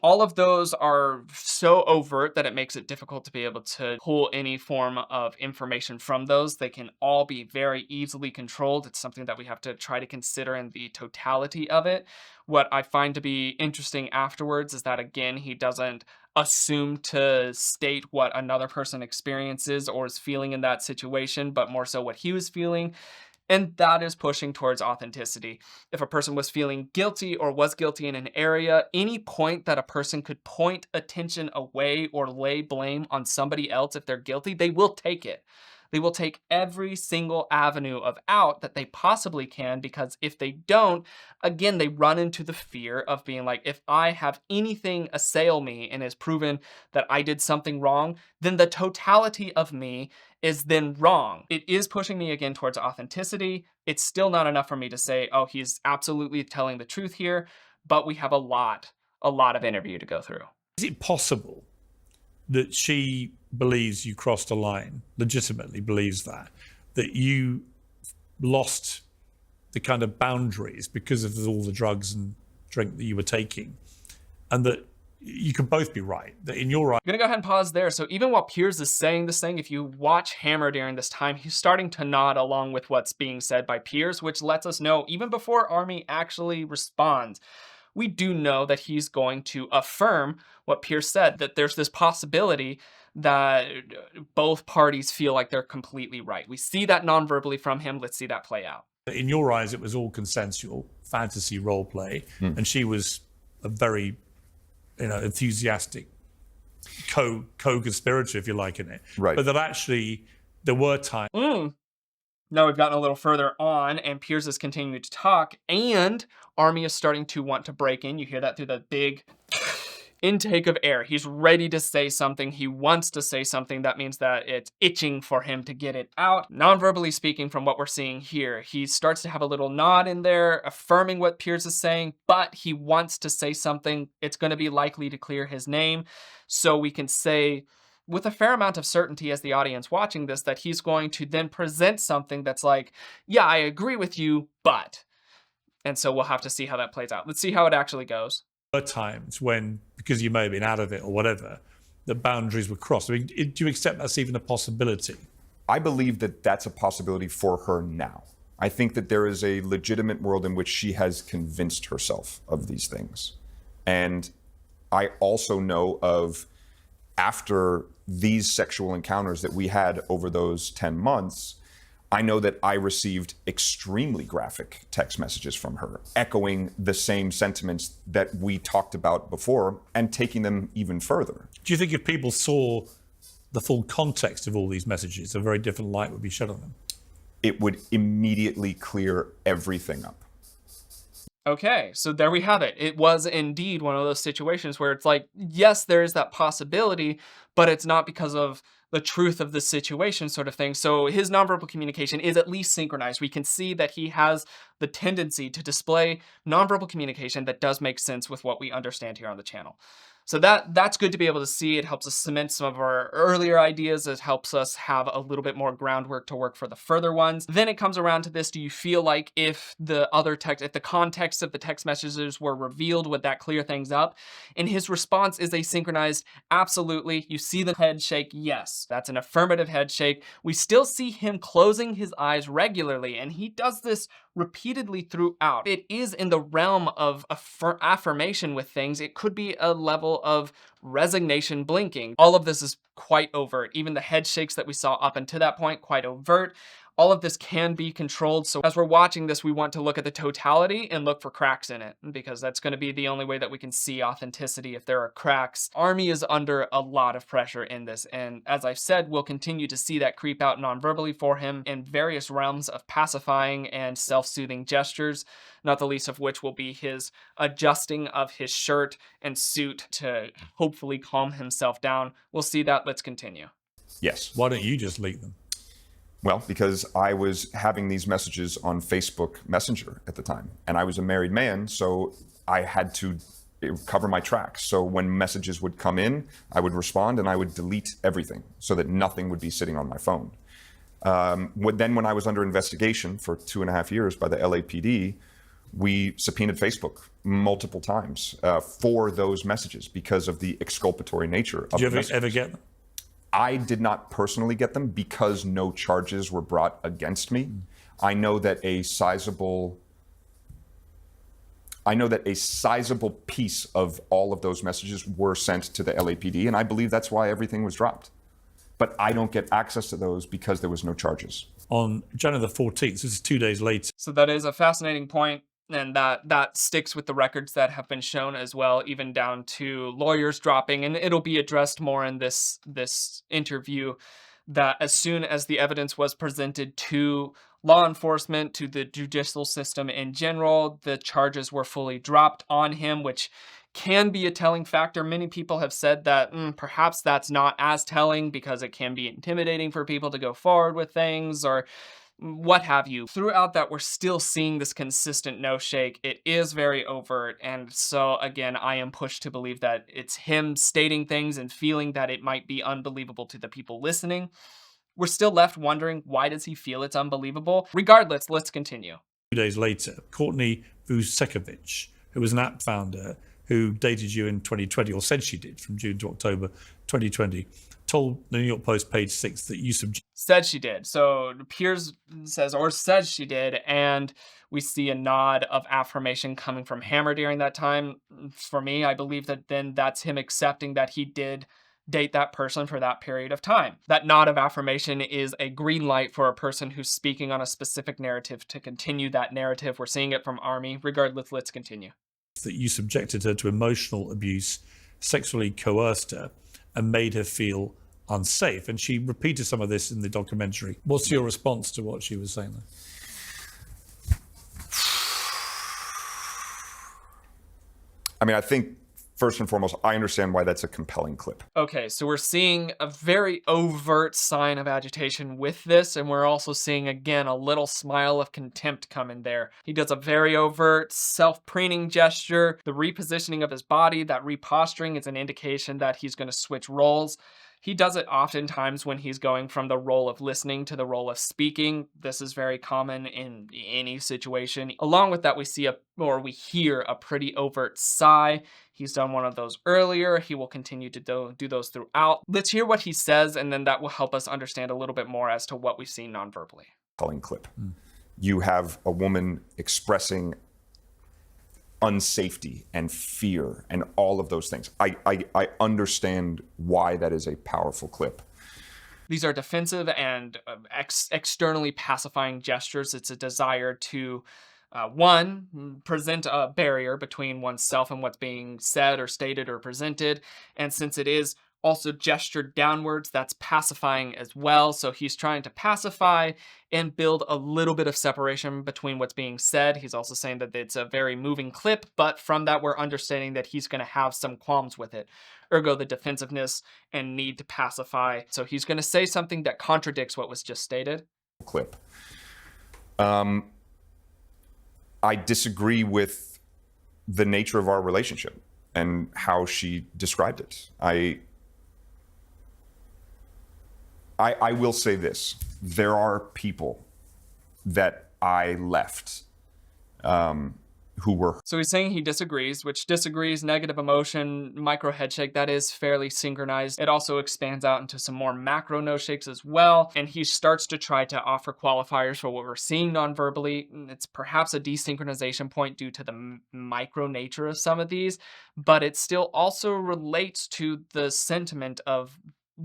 all of those are so overt that it makes it difficult to be able to pull any form of information from those. They can all be very easily controlled. It's something that we have to try to consider in the totality of it. What I find to be interesting afterwards is that, again, he doesn't assume to state what another person experiences or is feeling in that situation, but more so what he was feeling. And that is pushing towards authenticity. If a person was feeling guilty or was guilty in an area, any point that a person could point attention away or lay blame on somebody else if they're guilty, they will take it. They will take every single avenue of out that they possibly can, because if they don't, again, they run into the fear of being like, if I have anything assail me and is proven that I did something wrong, then the totality of me is then wrong. It is pushing me again towards authenticity. It's still not enough for me to say, oh, he's absolutely telling the truth here, but we have a lot of interview to go through. Is it possible that she believes you crossed a line, legitimately believes that you lost the kind of boundaries because of all the drugs and drink that you were taking, and that you can both be right, that in your eyes... I'm gonna go ahead and pause there. So even while Piers is saying this thing, if you watch Hammer during this time, he's starting to nod along with what's being said by Piers, which lets us know, even before Armie actually responds, we do know that he's going to affirm what Piers said, that there's this possibility that both parties feel like they're completely right. We see that non-verbally from him. Let's see that play out. In your eyes, it was all consensual fantasy role play, and she was a very, enthusiastic co-conspirator, if you like, in it. Right. But that actually there were times... Now we've gotten a little further on, and Piers is continuing to talk, and Armie is starting to want to break in. You hear that through the big intake of air. He's ready to say something. He wants to say something. That means that it's itching for him to get it out. Non-verbally speaking, from what we're seeing here, he starts to have a little nod in there, affirming what Piers is saying, but he wants to say something. It's going to be likely to clear his name, so we can say with a fair amount of certainty as the audience watching this that he's going to then present something that's like, yeah, I agree with you, but... And so we'll have to see how that plays out. Let's see how it actually goes. There were times when, because you may have been out of it or whatever, the boundaries were crossed. I mean, do you accept that's even a possibility? I believe that that's a possibility for her now. I think that there is a legitimate world in which she has convinced herself of these things. And I also know of, after these sexual encounters that we had over those 10 months, I know that I received extremely graphic text messages from her, echoing the same sentiments that we talked about before and taking them even further. Do you think if people saw the full context of all these messages, a very different light would be shed on them? It would immediately clear everything up. Okay, so there we have it. It was indeed one of those situations where it's like, yes, there is that possibility, but it's not because of the truth of the situation sort of thing. So his nonverbal communication is at least synchronized. We can see that he has the tendency to display nonverbal communication that does make sense with what we understand here on the channel. So that's good to be able to see. It helps us cement some of our earlier ideas. It helps us have a little bit more groundwork to work for the further ones. Then it comes around to this. Do you feel like if the context of the text messages were revealed, would that clear things up? And his response is a synchronized, absolutely. You see the head shake, yes. That's an affirmative head shake. We still see him closing his eyes regularly, and he does this repeatedly throughout. It is in the realm of affirmation with things. It could be a level of resignation blinking. All of this is quite overt. Even the head shakes that we saw up until that point, quite overt. All of this can be controlled. So as we're watching this, we want to look at the totality and look for cracks in it, because that's going to be the only way that we can see authenticity if there are cracks. Armie is under a lot of pressure in this. And as I've said, we'll continue to see that creep out non-verbally for him in various realms of pacifying and self-soothing gestures, not the least of which will be his adjusting of his shirt and suit to hopefully calm himself down. We'll see that. Let's continue. Yes. Why don't you just leak them? Well, because I was having these messages on Facebook Messenger at the time, and I was a married man, so I had to cover my tracks. So when messages would come in, I would respond and I would delete everything so that nothing would be sitting on my phone. Then when I was under investigation for 2.5 years by the LAPD, we subpoenaed Facebook multiple times for those messages because of the exculpatory nature of the messages. Did you ever get them? I did not personally get them because no charges were brought against me. I know that a sizable piece of all of those messages were sent to the LAPD, and I believe that's why everything was dropped. But I don't get access to those because there was no charges. On January the 14th, this is 2 days later. So that is a fascinating point. And that sticks with the records that have been shown as well, even down to lawyers dropping, and it'll be addressed more in this interview, that as soon as the evidence was presented to law enforcement, to the judicial system in general, the charges were fully dropped on him, which can be a telling factor. Many people have said that perhaps that's not as telling because it can be intimidating for people to go forward with things or what have you. Throughout that, we're still seeing this consistent no shake. It is very overt. And so again, I am pushed to believe that it's him stating things and feeling that it might be unbelievable to the people listening. We're still left wondering, why does he feel it's unbelievable? Regardless, let's continue. 2 days later, Courtney Vucekovic, who was an app founder who dated you in 2020, or said she did, from June to October 2020, told the New York Post, page 6, that you said she did. So Piers says, or says she did, and we see a nod of affirmation coming from Hammer during that time. For me, I believe that then that's him accepting that he did date that person for that period of time. That nod of affirmation is a green light for a person who's speaking on a specific narrative to continue that narrative. We're seeing it from Armie. Regardless, let's continue. That you subjected her to emotional abuse, sexually coerced her, and made her feel unsafe. And she repeated some of this in the documentary. What's your response to what she was saying there? I mean, I think first and foremost, I understand why that's a compelling clip. Okay, so we're seeing a very overt sign of agitation with this, and we're also seeing, again, a little smile of contempt come in there. He does a very overt self-preening gesture. The repositioning of his body, that reposturing, is an indication that he's going to switch roles. He does it oftentimes when he's going from the role of listening to the role of speaking. This is very common in any situation. Along with that, we hear a pretty overt sigh. He's done one of those earlier. He will continue to do those throughout. Let's hear what he says, and then that will help us understand a little bit more as to what we've seen non-verbally. Compelling clip. You have a woman expressing unsafety and fear and all of those things. I understand why that is a powerful clip. These are defensive and externally pacifying gestures. It's a desire to, one, present a barrier between oneself and what's being said or stated or presented. And since it is also gestured downwards, that's pacifying as well. So he's trying to pacify and build a little bit of separation between what's being said. He's also saying that it's a very moving clip, but from that we're understanding that he's going to have some qualms with it. Ergo, the defensiveness and need to pacify. So he's going to say something that contradicts what was just stated. Clip. I disagree with the nature of our relationship and how she described it. I will say this. There are people that I left who were... So he's saying he disagrees, which disagrees, negative emotion, micro head shake, that is fairly synchronized. It also expands out into some more Micronose shakes as well. And he starts to try to offer qualifiers for what we're seeing non-verbally. It's perhaps a desynchronization point due to the micro nature of some of these, but it still also relates to the sentiment of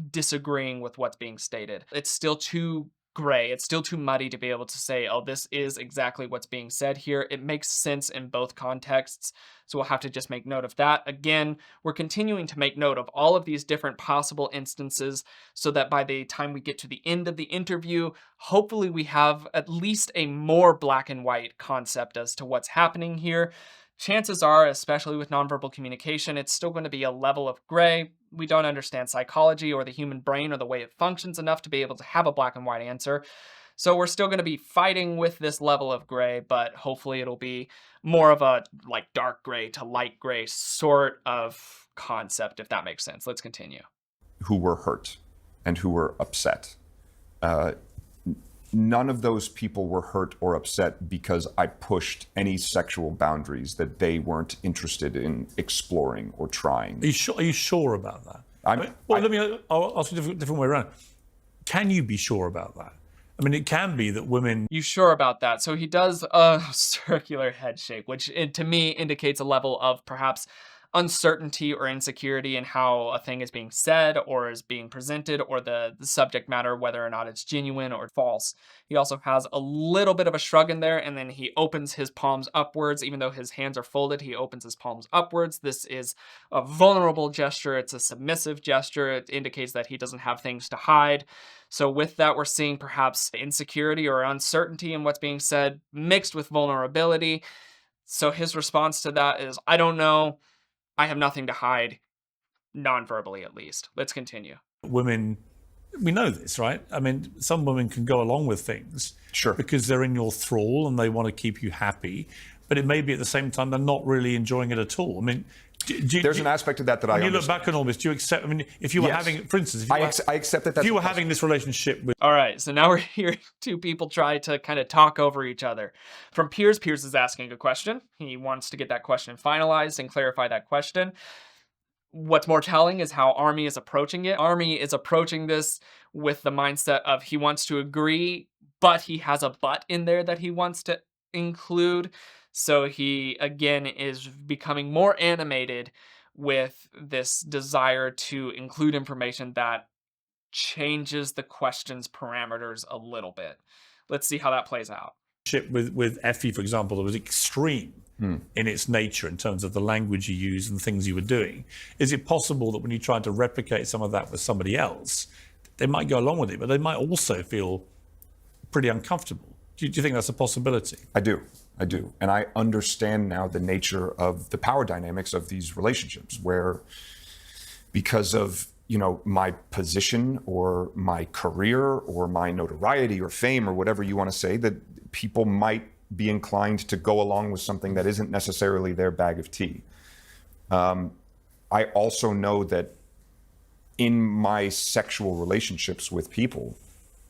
disagreeing with what's being stated. It's still too gray. It's still too muddy to be able to say, oh, this is exactly what's being said here. It makes sense in both contexts. So we'll have to just make note of that. Again, we're continuing to make note of all of these different possible instances so that by the time we get to the end of the interview, hopefully we have at least a more black and white concept as to what's happening here. Chances are, especially with nonverbal communication, it's still going to be a level of gray. We don't understand psychology or the human brain or the way it functions enough to be able to have a black and white answer. So we're still going to be fighting with this level of gray, but hopefully it'll be more of a like dark gray to light gray sort of concept, if that makes sense. Let's continue. Who were hurt and who were upset. None of those people were hurt or upset because I pushed any sexual boundaries that they weren't interested in exploring or trying. Are you sure about that? I'll ask you a different way around. Can you be sure about that? I mean, it can be that women... You sure about that? So he does a circular head shake, which to me indicates a level of perhaps uncertainty or insecurity in how a thing is being said or is being presented, or the subject matter, whether or not it's genuine or false. He also has a little bit of a shrug in there, and then he opens his palms upwards. Even though his hands are folded, he opens his palms upwards. This is a vulnerable gesture. It's a submissive gesture. It indicates that he doesn't have things to hide. So with that, we're seeing perhaps insecurity or uncertainty in what's being said mixed with vulnerability. So his response to that is, I don't know. I have nothing to hide, non-verbally at least. Let's continue. Women, we know this, right? I mean, some women can go along with things Sure. because they're in your thrall and they want to keep you happy, but it may be at the same time they're not really enjoying it at all. I mean, there's an aspect of that I when you look understand. back on all this, do you accept? I mean, if you were Yes. having, for instance, I accept that. if you were having this relationship with All right, so now we're hearing two people try to kind of talk over each other. From Piers, Piers is asking a question. He wants to get that question finalized and clarify that question. What's more telling is how Armie is approaching it. Armie is approaching this with the mindset of he wants to agree, but he has a but in there that he wants to include. So he, again, is becoming more animated with this desire to include information that changes the question's parameters a little bit. Let's see how that plays out. with Effie, for example, that was extreme in its nature in terms of the language you use and things you were doing. Is it possible that when you try to replicate some of that with somebody else, they might go along with it, but they might also feel pretty uncomfortable? Do you think that's a possibility? I do. And I understand now the nature of the power dynamics of these relationships where, because of, my position or my career or my notoriety or fame or whatever you want to say, that people might be inclined to go along with something that isn't necessarily their bag of tea. I also know that in my sexual relationships with people,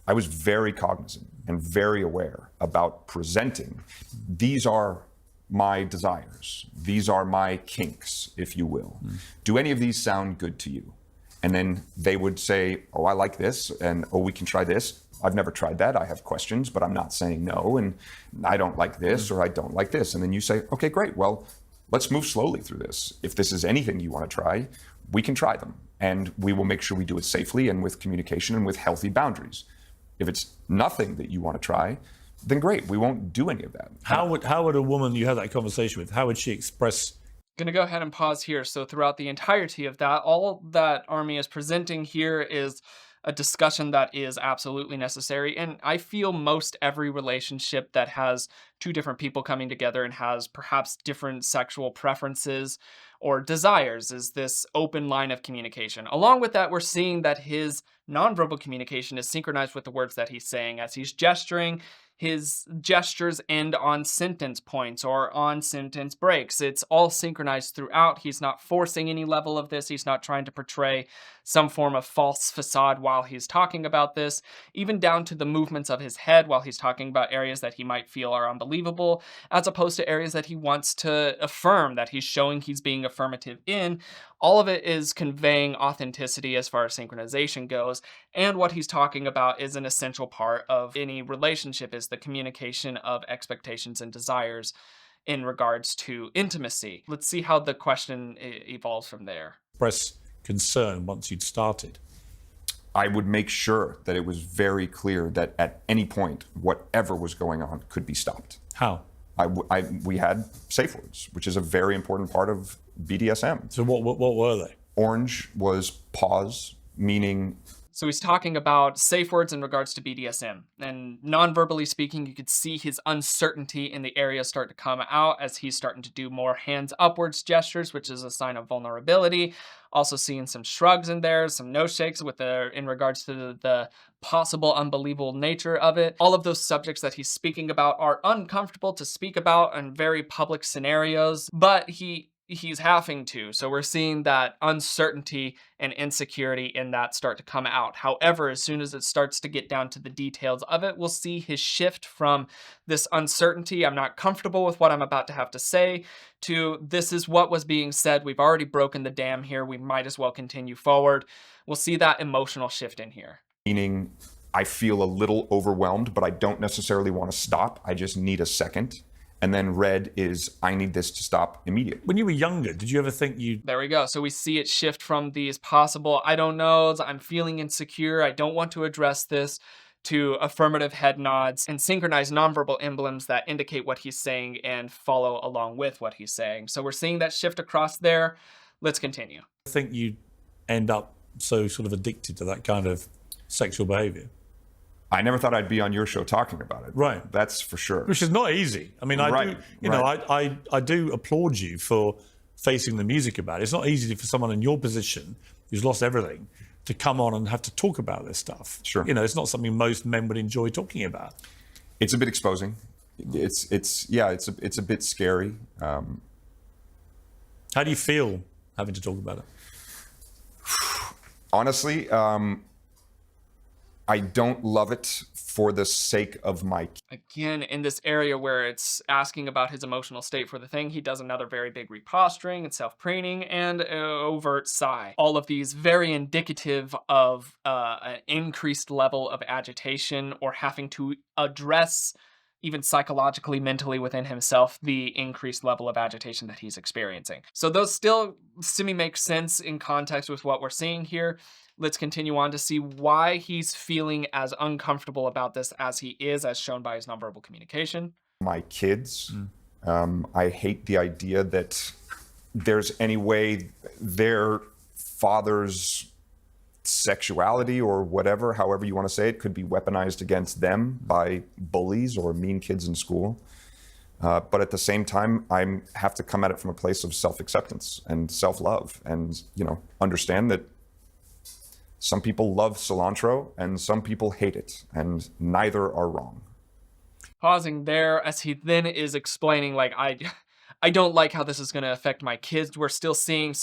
I was very cognizant and very aware about presenting. These are my desires. These are my kinks, if you will. Do any of these sound good to you? And then they would say, oh, I like this, and oh, we can try this. I've never tried that. I have questions, but I'm not saying no, and I don't like this or I don't like this. And then you say, okay, great. Well, let's move slowly through this. If this is anything you want to try, we can try them. And we will make sure we do it safely and with communication and with healthy boundaries. If it's nothing that you want to try, then great. We won't do any of that. How would a woman you had that conversation with, how would she express? Going to go ahead and pause here. So throughout the entirety of that, all that Armie is presenting here is a discussion that is absolutely necessary. And I feel most every relationship that has two different people coming together and has perhaps different sexual preferences or desires is this open line of communication. Along with that, we're seeing that his nonverbal communication is synchronized with the words that he's saying. As he's gesturing, his gestures end on sentence points or on sentence breaks. It's all synchronized throughout. He's not forcing any level of this. He's not trying to portray some form of false facade while he's talking about this, even down to the movements of his head while he's talking about areas that he might feel are unbelievable, as opposed to areas that he wants to affirm, that he's showing he's being affirmative in. All of it is conveying authenticity as far as synchronization goes. And what he's talking about is an essential part of any relationship, is the communication of expectations and desires in regards to intimacy. Let's see how the question evolves from there. Express concern once you'd started? I would make sure that it was very clear that at any point, whatever was going on could be stopped. How? We had safe words, which is a very important part of BDSM. So what were they? Orange was pause, meaning... So he's talking about safe words in regards to BDSM. And non-verbally speaking, you could see his uncertainty in the area start to come out as he's starting to do more hands upwards gestures, which is a sign of vulnerability. Also seeing some shrugs in there, some nose shakes in regards to the possible unbelievable nature of it. All of those subjects that he's speaking about are uncomfortable to speak about in very public scenarios, but he's having to. So we're seeing that uncertainty and insecurity in that start to come out. However, as soon as it starts to get down to the details of it, we'll see his shift from this uncertainty, I'm not comfortable with what I'm about to have to say, to this is what was being said. We've already broken the dam here. We might as well continue forward. We'll see that emotional shift in here. Meaning, I feel a little overwhelmed, but I don't necessarily want to stop. I just need a second. And then red is, I need this to stop immediately. When you were younger, did you ever think you... There we go. So we see it shift from these possible, I don't know, I'm feeling insecure, I don't want to address this, to affirmative head nods and synchronized nonverbal emblems that indicate what he's saying and follow along with what he's saying. So we're seeing that shift across there. Let's continue. think you end up so sort of addicted to that kind of sexual behavior? I never thought I'd be on your show talking about it. Right. That's for sure. Which is not easy. I mean, I do applaud you for facing the music about it. It's not easy for someone in your position who's lost everything to come on and have to talk about this stuff. Sure. You know, it's not something most men would enjoy talking about. It's a bit exposing. It's a bit scary. How do you feel having to talk about it? Honestly, I don't love it for the sake of my... Again, in this area where it's asking about his emotional state for the thing, he does another very big reposturing and self-preening and overt sigh. All of these very indicative of an increased level of agitation or having to address even psychologically, mentally within himself, the increased level of agitation that he's experiencing. So those still semi-make sense in context with what we're seeing here. Let's continue on to see why he's feeling as uncomfortable about this as he is, as shown by his nonverbal communication. My kids, I hate the idea that there's any way their father's sexuality or whatever, however you want to say it, could be weaponized against them by bullies or mean kids in school. But at the same time, I have to come at it from a place of self-acceptance and self-love, and understand that some people love cilantro and some people hate it, and neither are wrong. Pausing there as he then is explaining, like, I don't like how this is going to affect my kids. We're still seeing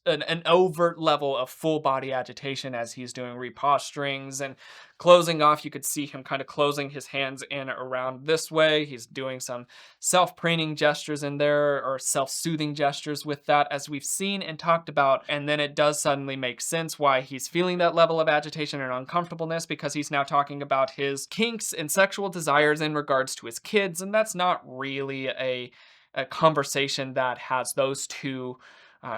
an overt level of full body agitation as he's doing reposturings and closing off. You could see him kind of closing his hands in around this way. He's doing some self-preening gestures in there, or self-soothing gestures with that, as we've seen and talked about. And then it does suddenly make sense why he's feeling that level of agitation and uncomfortableness, because he's now talking about his kinks and sexual desires in regards to his kids. And that's not really a conversation that has those two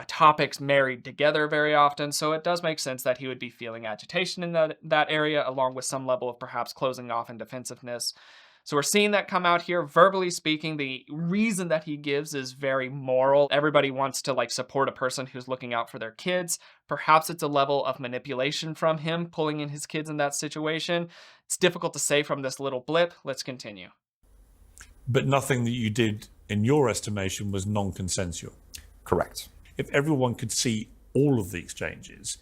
topics married together very often. So it does make sense that he would be feeling agitation in that area, along with some level of perhaps closing off and defensiveness. So we're seeing that come out here. Verbally speaking, the reason that he gives is very moral. Everybody wants to support a person who's looking out for their kids. Perhaps it's a level of manipulation from him, pulling in his kids in that situation. It's difficult to say from this little blip. Let's continue. But nothing that you did, in your estimation, was non-consensual. Correct. If everyone could see all of the exchanges,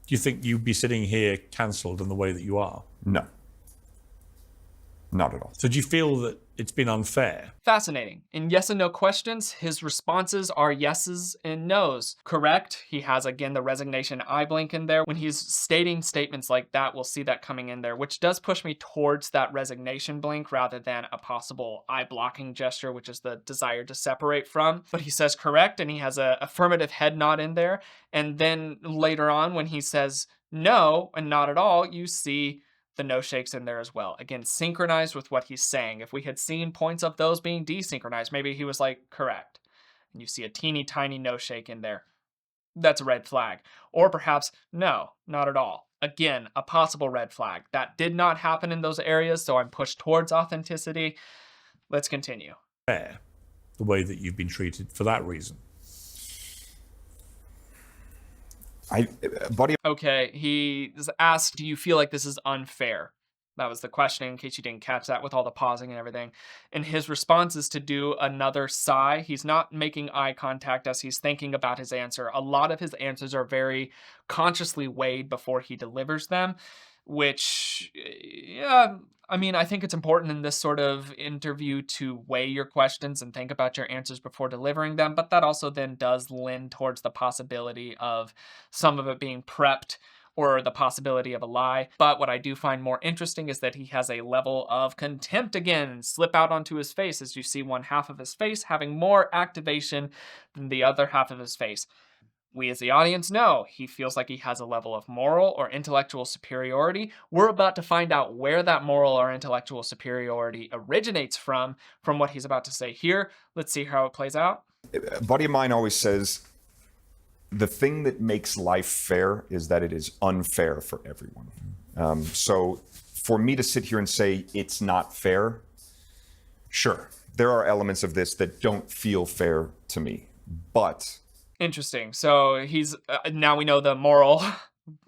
do you think you'd be sitting here cancelled in the way that you are? No. Not at all. So do you feel that it's been unfair? Fascinating. In yes and no questions, his responses are yeses and nos. Correct. He has, again, the resignation eye blink in there. When he's stating statements like that, we'll see that coming in there, which does push me towards that resignation blink rather than a possible eye blocking gesture, which is the desire to separate from. But he says correct, and he has a affirmative head nod in there. And then later on, when he says no and not at all, you see the no shakes in there as well. Again, synchronized with what he's saying. If we had seen points of those being desynchronized, maybe he was like, correct. And you see a teeny tiny no shake in there. That's a red flag. Or perhaps, no, not at all. Again, a possible red flag. That did not happen in those areas, so I'm pushed towards authenticity. Let's continue. Fair, the way that you've been treated for that reason. Okay, he's asked, do you feel like this is unfair? That was the question, in case you didn't catch that with all the pausing and everything. And his response is to do another sigh. He's not making eye contact as he's thinking about his answer. A lot of his answers are very consciously weighed before he delivers them, which, yeah, I mean, I think it's important in this sort of interview to weigh your questions and think about your answers before delivering them, but that also then does lend towards the possibility of some of it being prepped or the possibility of a lie. But what I do find more interesting is that he has a level of contempt again slip out onto his face, as you see one half of his face having more activation than the other half of his face. We as the audience know he feels like he has a level of moral or intellectual superiority. We're about to find out where that moral or intellectual superiority originates from what he's about to say here. Let's see how it plays out. A buddy of mine always says, the thing that makes life fair is that it is unfair for everyone. So for me to sit here and say it's not fair, sure, there are elements of this that don't feel fair to me, but... Interesting. So he's, now we know the moral,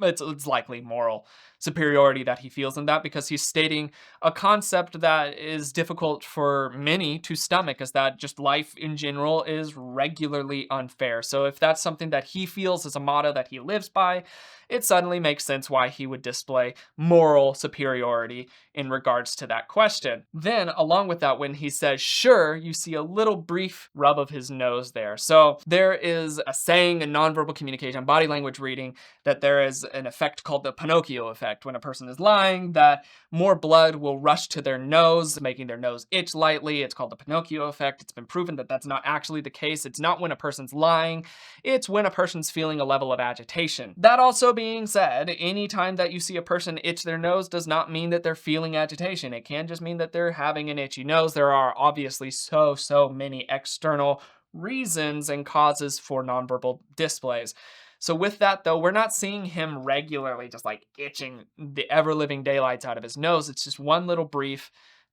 it's likely moral superiority that he feels in that, because he's stating a concept that is difficult for many to stomach, is that just life in general is regularly unfair. So if that's something that he feels is a motto that he lives by, it suddenly makes sense why he would display moral superiority in regards to that question. Then, along with that, when he says sure, you see a little brief rub of his nose there. So there is a saying in nonverbal communication, body language reading, that there is an effect called the Pinocchio Effect. When a person is lying, that more blood will rush to their nose, making their nose itch lightly. It's called the Pinocchio Effect. It's been proven that that's not actually the case. It's not when a person's lying. It's when a person's feeling a level of agitation. That also being said, anytime that you see a person itch their nose does not mean that they're feeling agitation. It can just mean that they're having an itchy nose. There are obviously so many external reasons and causes for nonverbal displays. So with that though, we're not seeing him regularly just like itching the ever-living daylights out of his nose. It's just one little brief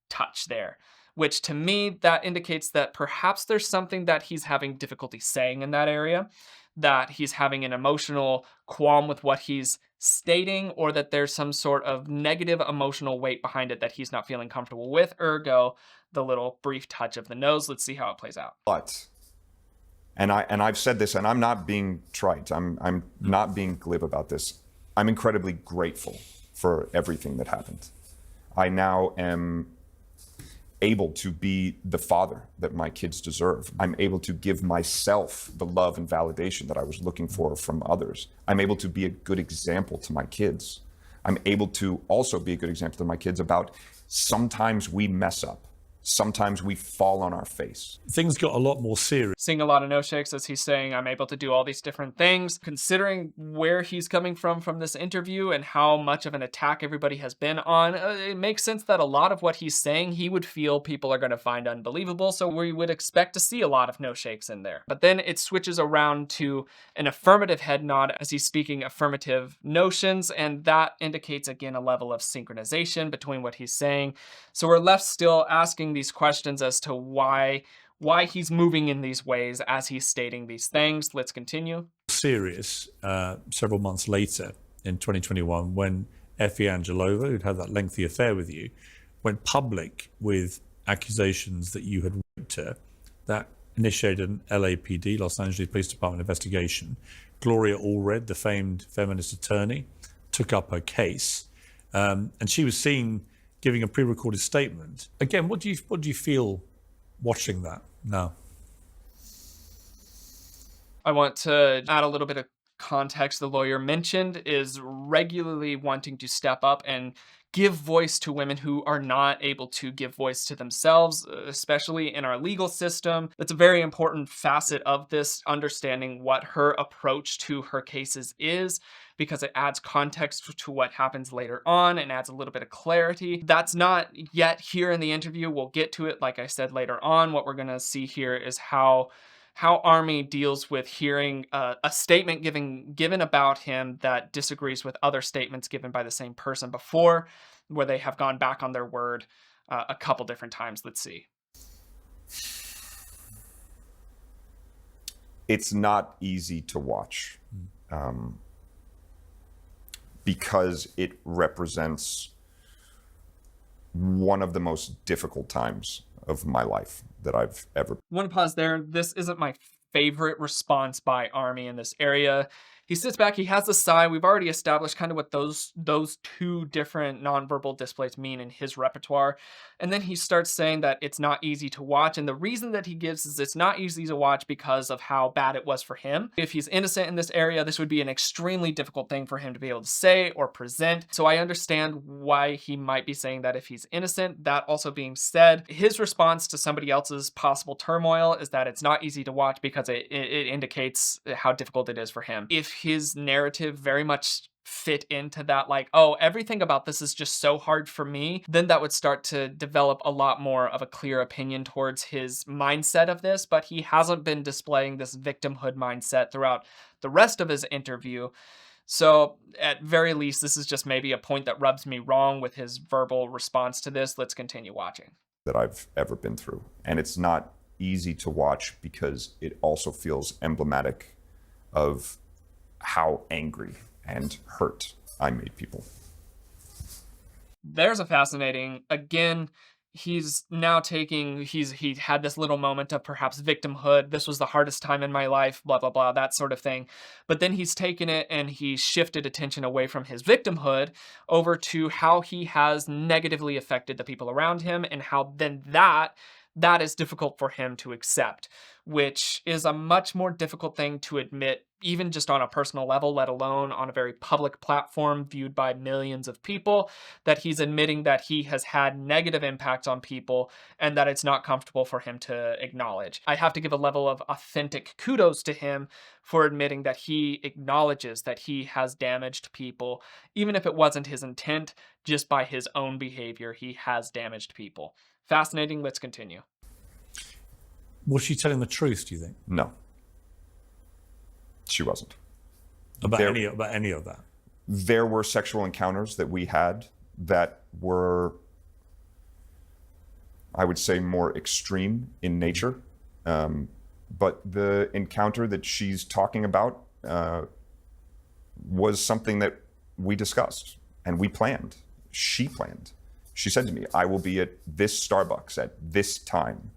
touch there, which to me, that indicates that perhaps there's something that he's having difficulty saying in that area, that he's having an emotional qualm with what he's stating, or that there's some sort of negative emotional weight behind it that he's not feeling comfortable with, ergo the little brief touch of the nose. Let's see how it plays out. But, and I've said this, and I'm not being trite, I'm not being glib about this. I'm incredibly grateful for everything that happened. I now am able to be the father that my kids deserve. I'm able to give myself the love and validation that I was looking for from others. I'm able to be a good example to my kids. I'm able to also be a good example to my kids about sometimes we mess up. Sometimes we fall on our face. Things got a lot more serious. Seeing a lot of no shakes as he's saying, I'm able to do all these different things. Considering where he's coming from this interview and how much of an attack everybody has been on, it makes sense that a lot of what he's saying, he would feel people are going to find unbelievable. So we would expect to see a lot of no shakes in there. But then it switches around to an affirmative head nod as he's speaking affirmative notions. And that indicates, again, a level of synchronization between what he's saying. So we're left still asking these questions as to why he's moving in these ways as he's stating these things. Let's continue. Serious several months later in 2021 when Effie Angelova, who'd had that lengthy affair with you, went public with accusations that you had raped her. That initiated an LAPD, Los Angeles Police Department investigation. Gloria Allred, the famed feminist attorney, took up her case, and she was seen giving a pre-recorded statement. Again, what do you feel watching that now? I want to add a little bit of context. The lawyer mentioned is regularly wanting to step up and give voice to women who are not able to give voice to themselves, especially in our legal system. That's a very important facet of this, understanding what her approach to her cases is, because it adds context to what happens later on and adds a little bit of clarity. That's not yet here in the interview. We'll get to it, like I said, later on. What we're gonna see here is how Armie deals with hearing a statement given about him that disagrees with other statements given by the same person before, where they have gone back on their word a couple different times. Let's see. It's not easy to watch because it represents one of the most difficult times of my life that I've ever. I want to pause there. This isn't my favorite response by Armie in this area. He sits back, he has a sigh. We've already established kind of what those two different nonverbal displays mean in his repertoire. And then he starts saying that it's not easy to watch. And the reason that he gives is it's not easy to watch because of how bad it was for him. If he's innocent in this area, this would be an extremely difficult thing for him to be able to say or present. So I understand why he might be saying that if he's innocent. That also being said, his response to somebody else's possible turmoil is that it's not easy to watch because it indicates how difficult it is for him. If his narrative very much fit into that, like, oh, everything about this is just so hard for me, then that would start to develop a lot more of a clear opinion towards his mindset of this. But he hasn't been displaying this victimhood mindset throughout the rest of his interview. So at very least, this is just maybe a point that rubs me wrong with his verbal response to this. Let's continue watching. That I've ever been through. And it's not easy to watch because it also feels emblematic of how angry and hurt I made people. There's a fascinating, again, he's now taking, he had this little moment of perhaps victimhood. This was the hardest time in my life, blah, blah, blah, that sort of thing. But then he's taken it and he's shifted attention away from his victimhood over to how he has negatively affected the people around him and how then that is difficult for him to accept, which is a much more difficult thing to admit, even just on a personal level, let alone on a very public platform viewed by millions of people, that he's admitting that he has had negative impacts on people and that it's not comfortable for him to acknowledge. I have to give a level of authentic kudos to him for admitting that he acknowledges that he has damaged people, even if it wasn't his intent, just by his own behavior, he has damaged people. Fascinating. Let's continue. Was she telling the truth, do you think? No. She wasn't. About any of that? There were sexual encounters that we had that were, I would say, more extreme in nature. But the encounter that she's talking about was something that we discussed and we planned. She planned. She said to me, I will be at this Starbucks at this time.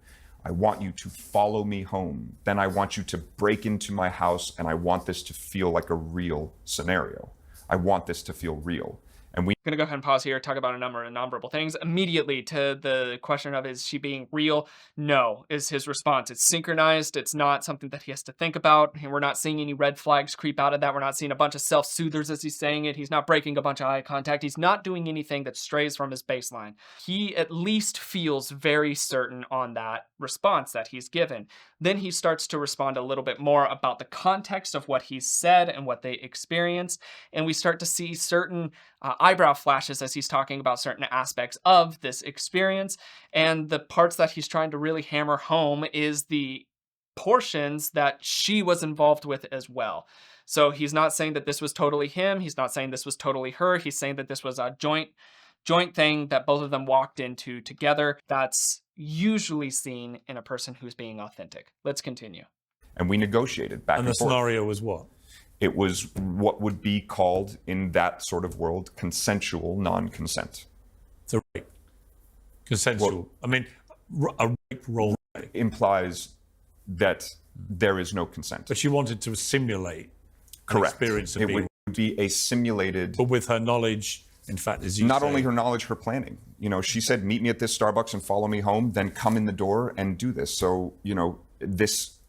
I want you to follow me home. Then I want you to break into my house, and I want this to feel like a real scenario. I want this to feel real. And we I'm going to go ahead and pause here, talk about a number of nonverbal things. Immediately to the question of, is she being real? No, is his response. It's synchronized. It's not something that he has to think about. And we're not seeing any red flags creep out of that. We're not seeing a bunch of self-soothers as he's saying it. He's not breaking a bunch of eye contact. He's not doing anything that strays from his baseline. He at least feels very certain on that response that he's given. Then he starts to respond a little bit more about the context of what he's said and what they experienced. And we start to see certain eyebrow flashes as he's talking about certain aspects of this experience. And the parts that he's trying to really hammer home is the portions that she was involved with as well. So he's not saying that this was totally him. He's not saying this was totally her. He's saying that this was a joint thing that both of them walked into together. That's usually seen in a person who's being authentic. Let's continue. And we negotiated back and forth. And the scenario was what? It was what would be called in that sort of world consensual non-consent. It's a rape. Consensual. Well, I mean, a rape role implies that there is no consent. But she wanted to simulate an Correct. experience of It being would be a simulated. But with her knowledge, in fact, as you Not say, only her knowledge, her planning. You know, she said, meet me at this Starbucks and follow me home, then come in the door and do this. So, you know,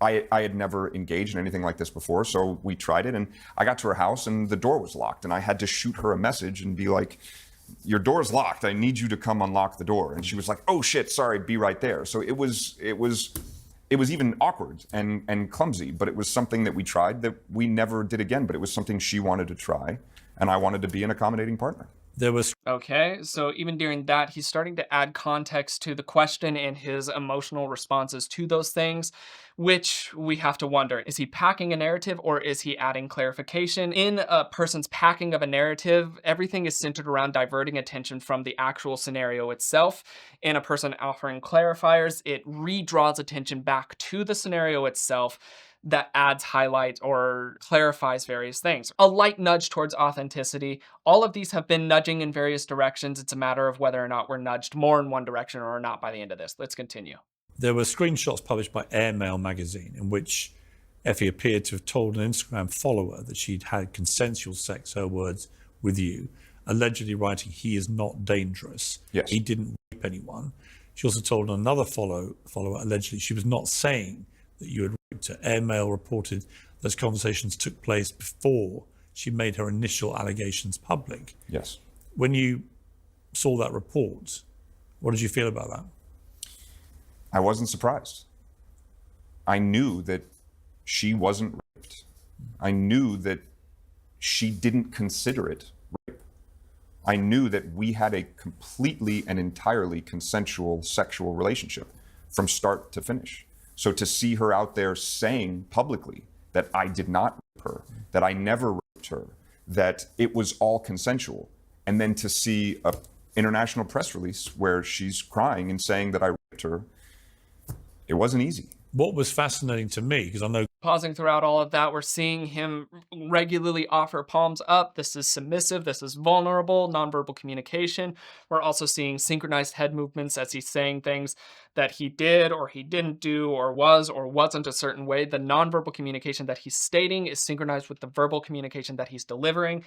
I had never engaged in anything like this before, so we tried it, and I got to her house and the door was locked, and I had to shoot her a message and be like, your door's locked, I need you to come unlock the door. And she was like, oh shit, sorry, be right there. So it was even awkward and clumsy, but it was something that we tried that we never did again, but it was something she wanted to try, and I wanted to be an accommodating partner. there was Okay, so even during that, he's starting to add context to the question and his emotional responses to those things, which we have to wonder, is he packing a narrative or is he adding clarification? In a person's packing of a narrative, everything is centered around diverting attention from the actual scenario itself. In a person offering clarifiers, it redraws attention back to the scenario itself, that adds highlight or clarifies various things. A light nudge towards authenticity. All of these have been nudging in various directions. It's a matter of whether or not we're nudged more in one direction or not by the end of this. Let's continue. there were screenshots published by Airmail magazine in which Effie appeared to have told an Instagram follower that she'd had consensual sex, her words, with you, allegedly writing, "He is not dangerous. Yes. He didn't rape anyone." She also told another follower allegedly she was not saying that you had raped her. Airmail reported those conversations took place before she made her initial allegations public. Yes. When you saw that report, what did you feel about that? I wasn't surprised. I knew that she wasn't raped. I knew that she didn't consider it rape. I knew that we had a completely and entirely consensual sexual relationship from start to finish. So to see her out there saying publicly that I did not rape her, that I never raped her, that it was all consensual, and then to see an international press release where she's crying and saying that I raped her, it wasn't easy. What was fascinating to me, because I know Pausing throughout all of that, we're seeing him regularly offer palms up. This is submissive. This is vulnerable, nonverbal communication. We're also seeing synchronized head movements as he's saying things that he did or he didn't do or was or wasn't a certain way. The nonverbal communication that he's stating is synchronized with the verbal communication that he's delivering.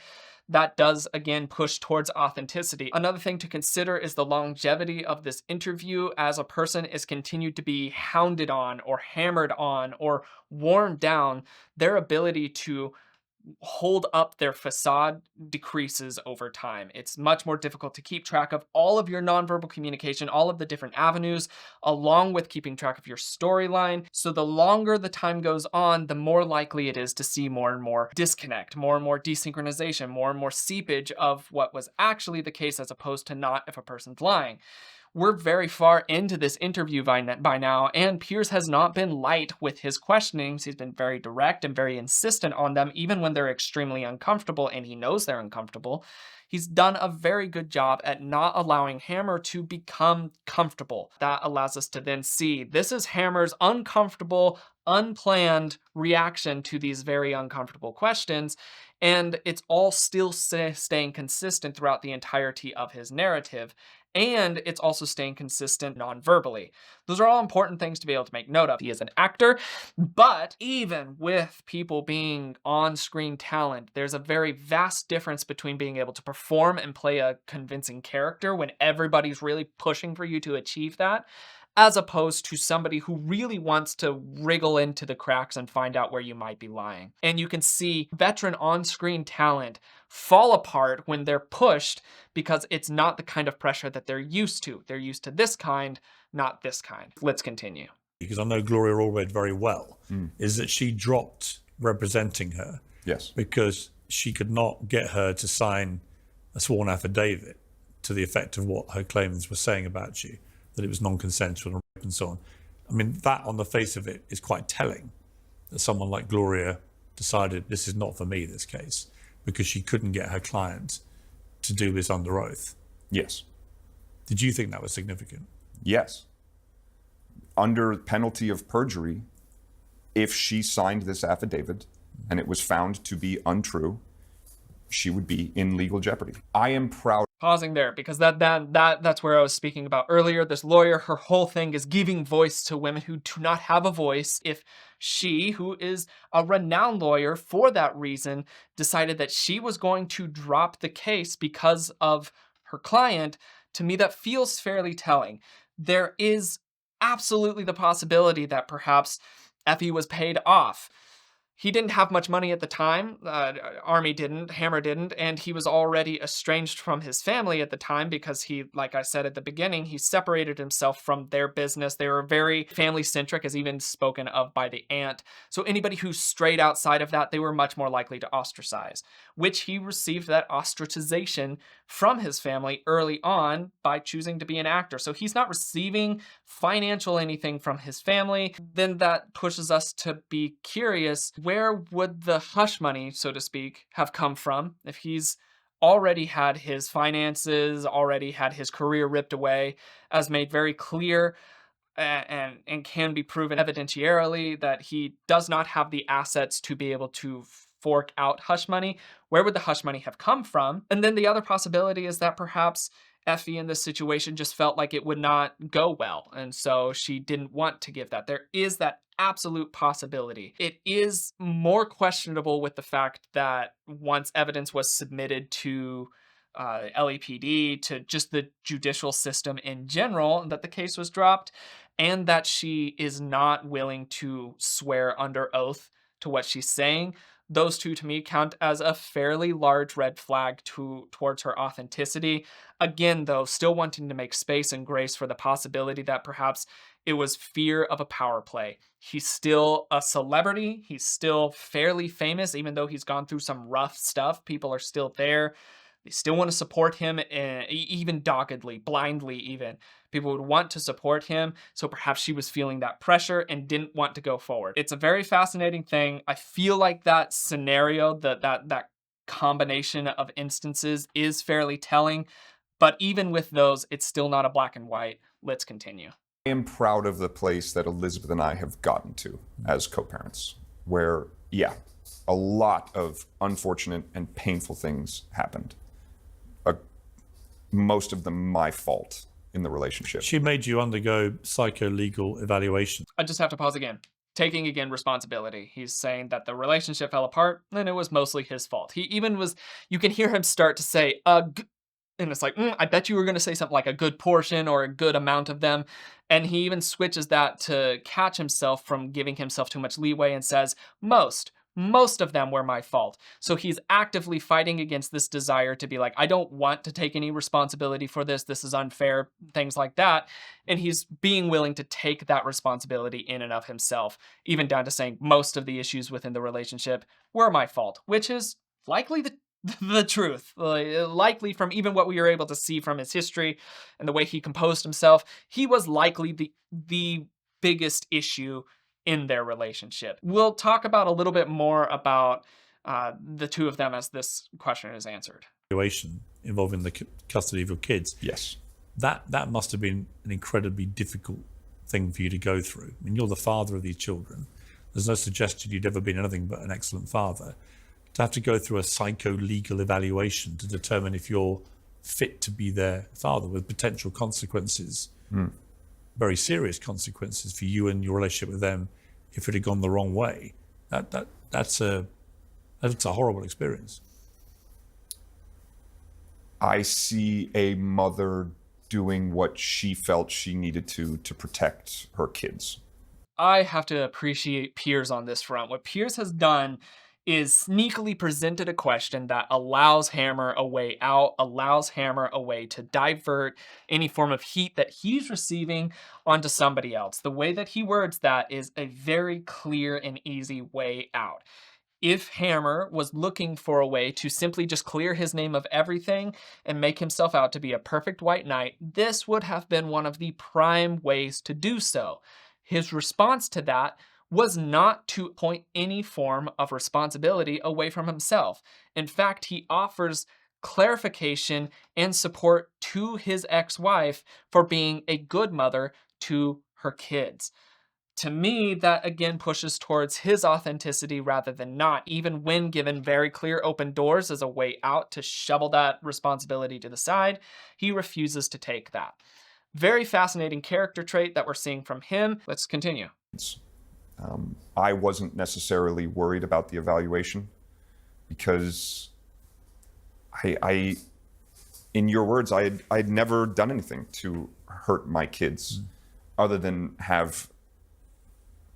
That does, again, push towards authenticity. Another thing to consider is the longevity of this interview as a person is continued to be hounded on or hammered on or worn down. Their ability to hold up their facade decreases over time. It's much more difficult to keep track of all of your nonverbal communication, all of the different avenues, along with keeping track of your storyline. So the longer the time goes on, the more likely it is to see more and more disconnect, more and more desynchronization, more and more seepage of what was actually the case as opposed to not if a person's lying. We're very far into this interview by now, and Piers has not been light with his questionings. He's been very direct and very insistent on them, even when they're extremely uncomfortable, and he knows they're uncomfortable. He's done a very good job at not allowing Hammer to become comfortable. That allows us to then see this is Hammer's uncomfortable, unplanned reaction to these very uncomfortable questions, and it's all still staying consistent throughout the entirety of his narrative. And it's also staying consistent non-verbally. Those are all important things to be able to make note of. He is an actor, but even with people being on-screen talent, there's a very vast difference between being able to perform and play a convincing character when everybody's really pushing for you to achieve that, as opposed to somebody who really wants to wriggle into the cracks and find out where you might be lying. And you can see veteran on-screen talent fall apart when they're pushed because it's not the kind of pressure that they're used to. They're used to this kind, not this kind. Let's continue. because I know Gloria Allred very well, is that she dropped representing her. Yes. Because she could not get her to sign a sworn affidavit to the effect of what her claims were saying about you, that it was non-consensual and so on. I mean, that on the face of it is quite telling, that someone like Gloria decided this is not for me, this case, because she couldn't get her client to do this under oath. Yes. Did you think that was significant? Yes. Under penalty of perjury, if she signed this affidavit and it was found to be untrue, she would be in legal jeopardy. I am proud. Pausing there, because that's where I was speaking about earlier. This lawyer, her whole thing is giving voice to women who do not have a voice. If she, who is a renowned lawyer for that reason, decided that she was going to drop the case because of her client, to me that feels fairly telling. There is absolutely the possibility that perhaps Effie was paid off. He didn't have much money at the time, Armie didn't, Hammer didn't, and he was already estranged from his family at the time because he, like I said at the beginning, he separated himself from their business. They were very family-centric, as even spoken of by the aunt. So anybody who strayed outside of that, they were much more likely to ostracize, which he received that ostracization from his family early on by choosing to be an actor. So he's not receiving financial anything from his family. Then that pushes us to be curious, where would the hush money, so to speak, have come from if he's already had his finances, already had his career ripped away, as made very clear and can be proven evidentiarily that he does not have the assets to be able to fork out hush money? Where would the hush money have come from? And then the other possibility is that perhaps Effie in this situation just felt like it would not go well. And so she didn't want to give that. There is that absolute possibility. It is more questionable with the fact that once evidence was submitted to LAPD, to just the judicial system in general, that the case was dropped, and that she is not willing to swear under oath to what she's saying. Those two to me count as a fairly large red flag towards her authenticity. Again, though, still wanting to make space and grace for the possibility that perhaps it was fear of a power play. He's still a celebrity. He's still fairly famous, even though he's gone through some rough stuff. People are still there. They still want to support him, even doggedly, blindly even. People would want to support him, so perhaps she was feeling that pressure and didn't want to go forward. It's a very fascinating thing. I feel like that scenario, that combination of instances is fairly telling, but even with those, it's still not a black and white. Let's continue. I am proud of the place that Elizabeth and I have gotten to as co-parents, where, yeah, a lot of unfortunate and painful things happened. Most of them my fault in the relationship. She made you undergo psycho-legal evaluation. I just have to pause again. Taking again responsibility. He's saying that the relationship fell apart and it was mostly his fault. He even was, you can hear him start to say, and it's like, I bet you were going to say something like a good portion or a good amount of them. And he even switches that to catch himself from giving himself too much leeway and says, most of them were my fault. So he's actively fighting against this desire to be like, I don't want to take any responsibility for this. This is unfair, things like that. And he's being willing to take that responsibility in and of himself, even down to saying most of the issues within the relationship were my fault, which is likely the truth. Likely from even what we were able to see from his history and the way he composed himself, he was likely the biggest issue in their relationship. We'll talk about a little bit more about the two of them as this question is answered. Evaluation involving the custody of your kids. Yes. That must have been an incredibly difficult thing for you to go through. I mean, you're the father of these children. There's no suggestion you'd ever been anything but an excellent father. To have to go through a psycho-legal evaluation to determine if you're fit to be their father, with potential consequences, very serious consequences for you and your relationship with them if it had gone the wrong way. That's a horrible experience. I see a mother doing what she felt she needed to protect her kids. I have to appreciate Piers on this front. What Piers has done is sneakily presented a question that allows Hammer a way out, allows Hammer a way to divert any form of heat that he's receiving onto somebody else. The way that he words that is a very clear and easy way out. If Hammer was looking for a way to simply just clear his name of everything and make himself out to be a perfect white knight, this would have been one of the prime ways to do so. His response to that was not to point any form of responsibility away from himself. In fact, he offers clarification and support to his ex-wife for being a good mother to her kids. To me, that again pushes towards his authenticity rather than not, even when given very clear open doors as a way out to shovel that responsibility to the side, he refuses to take that. Very fascinating character trait that we're seeing from him. Let's continue. I wasn't necessarily worried about the evaluation because I in your words, I'd never done anything to hurt my kids other than have,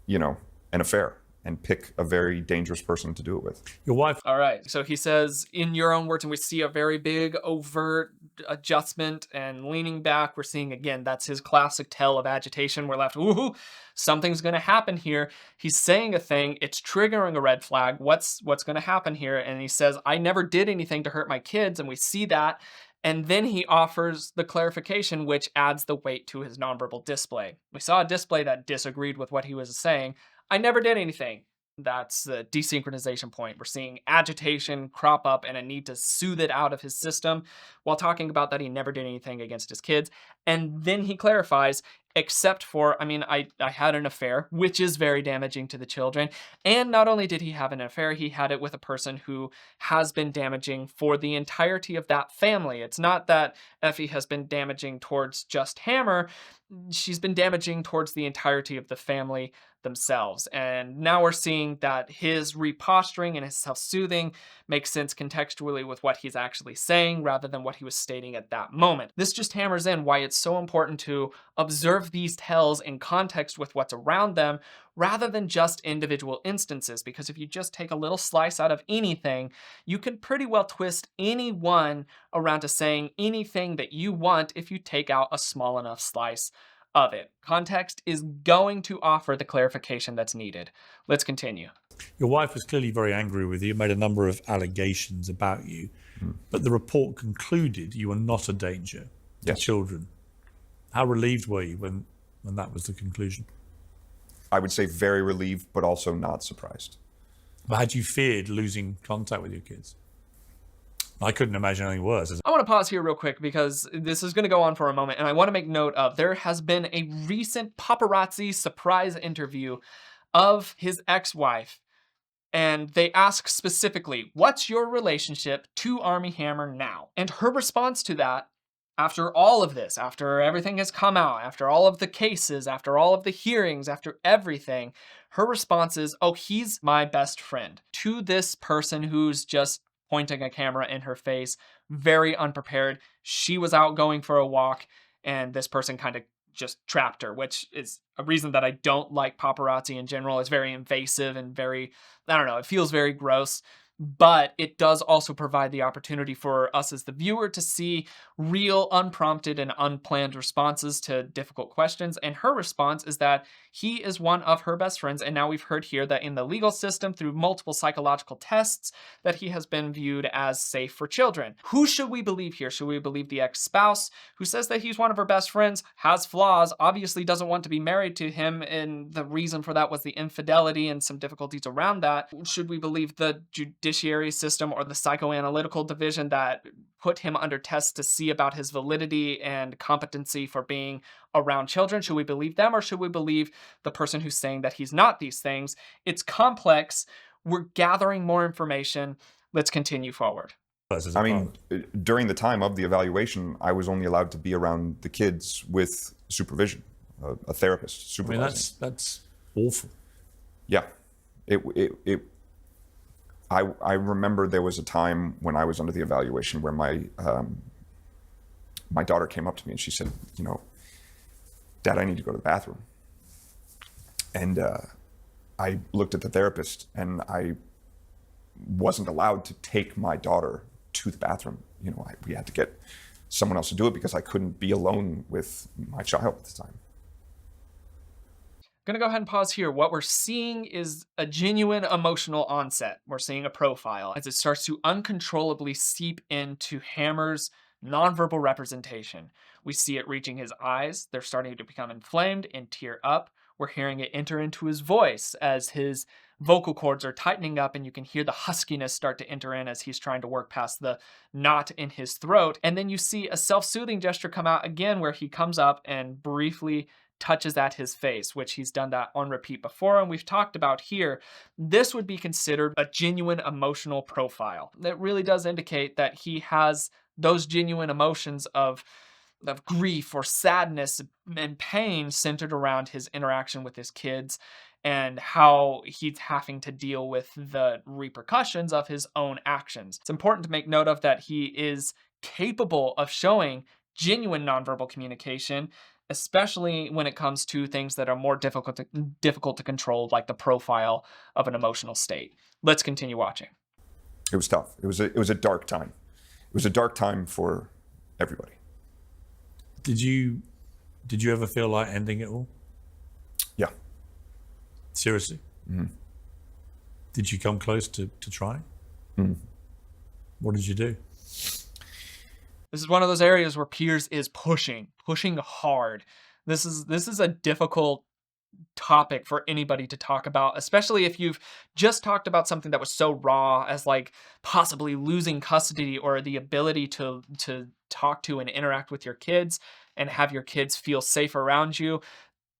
an affair and pick a very dangerous person to do it with. Your wife. All right. So he says, in your own words, and we see a very big overt adjustment and leaning back. We're seeing, again, that's his classic tell of agitation. We're left, ooh, something's going to happen here. He's saying a thing. It's triggering a red flag. What's going to happen here? And he says, I never did anything to hurt my kids. And we see that. And then he offers the clarification, which adds the weight to his nonverbal display. We saw a display that disagreed with what he was saying. I never did anything. That's the desynchronization point. We're seeing agitation crop up and a need to soothe it out of his system while talking about that he never did anything against his kids. And then he clarifies, except for, I mean, I had an affair, which is very damaging to the children. And not only did he have an affair, he had it with a person who has been damaging for the entirety of that family. It's not that Effie has been damaging towards just Hammer. She's been damaging towards the entirety of the family themselves. And now we're seeing that his reposturing and his self-soothing makes sense contextually with what he's actually saying rather than what he was stating at that moment. This just hammers in why it's so important to observe these tells in context with what's around them rather than just individual instances, because if you just take a little slice out of anything, you can pretty well twist anyone around to saying anything that you want if you take out a small enough slice of it. Context is going to offer the clarification that's needed. Let's continue. Your wife was clearly very angry with you, made a number of allegations about you, but the report concluded you were not a danger to children. How relieved were you when that was the conclusion? I would say very relieved, but also not surprised. But had you feared losing contact with your kids? I couldn't imagine anything worse. I want to pause here real quick because this is going to go on for a moment, and I want to make note of there has been a recent paparazzi surprise interview of his ex-wife, and they ask specifically, what's your relationship to Armie Hammer now? And her response to that, after all of this, after everything has come out, after all of the cases, after all of the hearings, after everything, her response is, oh, he's my best friend. To this person who's just pointing a camera in her face, very unprepared. She was out going for a walk, and this person kind of just trapped her, which is a reason that I don't like paparazzi in general. It's very invasive and very, I don't know, it feels very gross. But it does also provide the opportunity for us as the viewer to see real, unprompted, and unplanned responses to difficult questions. And her response is that he is one of her best friends. And now we've heard here that in the legal system, through multiple psychological tests, that he has been viewed as safe for children. Who should we believe here? Should we believe the ex-spouse who says that he's one of her best friends, has flaws, obviously doesn't want to be married to him, and the reason for that was the infidelity and some difficulties around that? Should we believe the judiciary system or the psychoanalytical division that put him under test to see about his validity and competency for being around children? Should we believe them, or should we believe the person who's saying that he's not these things? It's complex. We're gathering more information. Let's continue forward. I mean, during the time of the evaluation, I was only allowed to be around the kids with supervision, a therapist supervising. I mean, that's awful. Yeah, I remember there was a time when I was under the evaluation where my daughter came up to me and she said, you know, Dad, I need to go to the bathroom. And I looked at the therapist and I wasn't allowed to take my daughter to the bathroom. You know, we had to get someone else to do it because I couldn't be alone with my child at the time. Gonna go ahead and pause here. What we're seeing is a genuine emotional onset. We're seeing a profile as it starts to uncontrollably seep into Hammer's nonverbal representation. We see it reaching his eyes. They're starting to become inflamed and tear up. We're hearing it enter into his voice as his vocal cords are tightening up, and you can hear the huskiness start to enter in as he's trying to work past the knot in his throat. And then you see a self-soothing gesture come out again where he comes up and briefly touches at his face, which he's done that on repeat before, and we've talked about here. This would be considered a genuine emotional profile. That really does indicate that he has those genuine emotions of grief or sadness and pain centered around his interaction with his kids and how he's having to deal with the repercussions of his own actions. It's important to make note of that he is capable of showing genuine nonverbal communication, especially when it comes to things that are more difficult to control, like the profile of an emotional state. Let's continue watching. It was tough. It was a dark time. It was a dark time for everybody. Did you ever feel like ending it all? Yeah. Seriously? Mm-hmm. Did you come close to trying? Mm-hmm. What did you do? This is one of those areas where Piers is pushing hard. This is a difficult topic for anybody to talk about, especially if you've just talked about something that was so raw as like possibly losing custody or the ability to talk to and interact with your kids. and have your kids feel safe around you.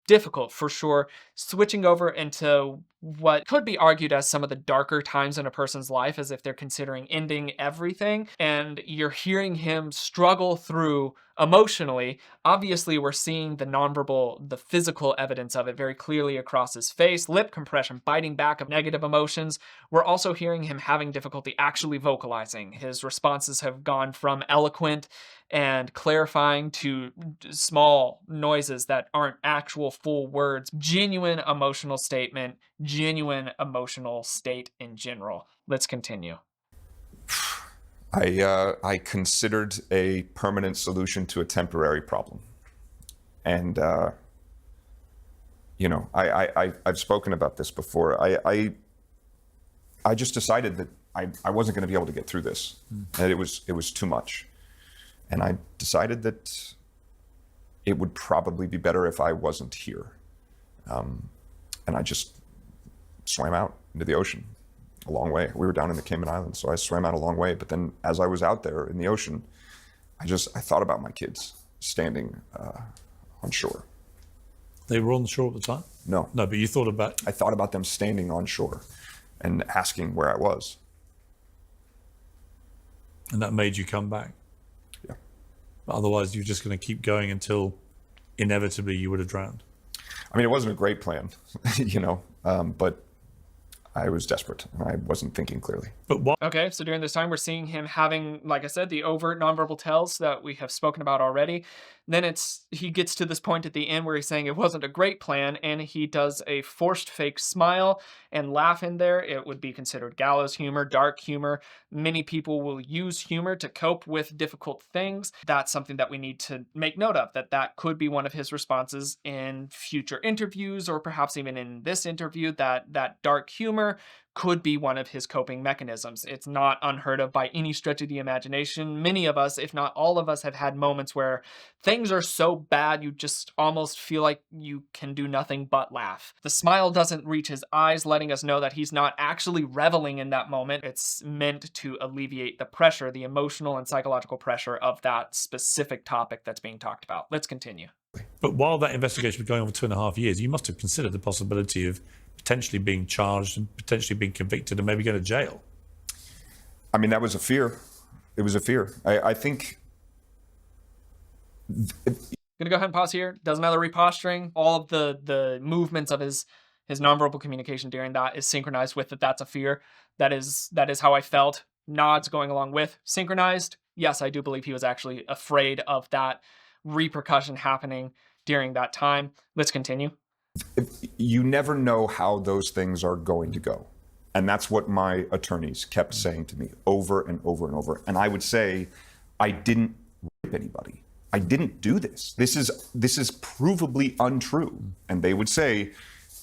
Difficult for sure. Switching over into what could be argued as some of the darker times in a person's life, as if they're considering ending everything, and you're hearing him struggle through emotionally. Obviously, we're seeing the nonverbal, the physical evidence of it very clearly across his face, lip compression, biting back of negative emotions. We're also hearing him having difficulty actually vocalizing. His responses have gone from eloquent and clarifying to small noises that aren't actual full words. Genuine emotional statement, genuine emotional state in general. Let's continue. I considered a permanent solution to a temporary problem. And, you know, I've spoken about this before. I just decided that I wasn't going to be able to get through this, that it was too much. And I decided that it would probably be better if I wasn't here. And I just swam out into the ocean a long way. We were down in the Cayman Islands, so I swam out a long way. But then as I was out there in the ocean, I thought about my kids standing on shore. They were on the shore at the time? No. No, but you thought about... I thought about them standing on shore and asking where I was. And that made you come back? Yeah. Otherwise, you're just going to keep going until inevitably you would have drowned. I mean, it wasn't a great plan, you know, but I was desperate and I wasn't thinking clearly. But what? Okay, so during this time, we're seeing him having, like I said, the overt nonverbal tells that we have spoken about already. Then he gets to this point at the end where he's saying it wasn't a great plan, and he does a forced fake smile and laugh in there. It would be considered gallows humor, dark humor. Many people will use humor to cope with difficult things. That's something that we need to make note of, that could be one of his responses in future interviews, or perhaps even in this interview, that dark humor could be one of his coping mechanisms. It's not unheard of by any stretch of the imagination. Many of us, if not all of us, have had moments where things are so bad you just almost feel like you can do nothing but laugh. The smile doesn't reach his eyes, letting us know that he's not actually reveling in that moment. It's meant to alleviate the pressure, the emotional and psychological pressure of that specific topic that's being talked about. Let's continue. But while that investigation was going on for 2.5 years, you must have considered the possibility of potentially being charged and potentially being convicted and maybe going to jail. I mean, that was a fear. It was a fear. I think... Gonna go ahead and pause here. Does another reposturing. All of the movements of his nonverbal communication during that is synchronized with that's a fear. That is how I felt. Nods going along with. Synchronized. Yes, I do believe he was actually afraid of that repercussion happening during that time. Let's continue. You never know how those things are going to go. And that's what my attorneys kept saying to me over and over and over. And I would say, I didn't rape anybody. I didn't do this. This is provably untrue. And they would say,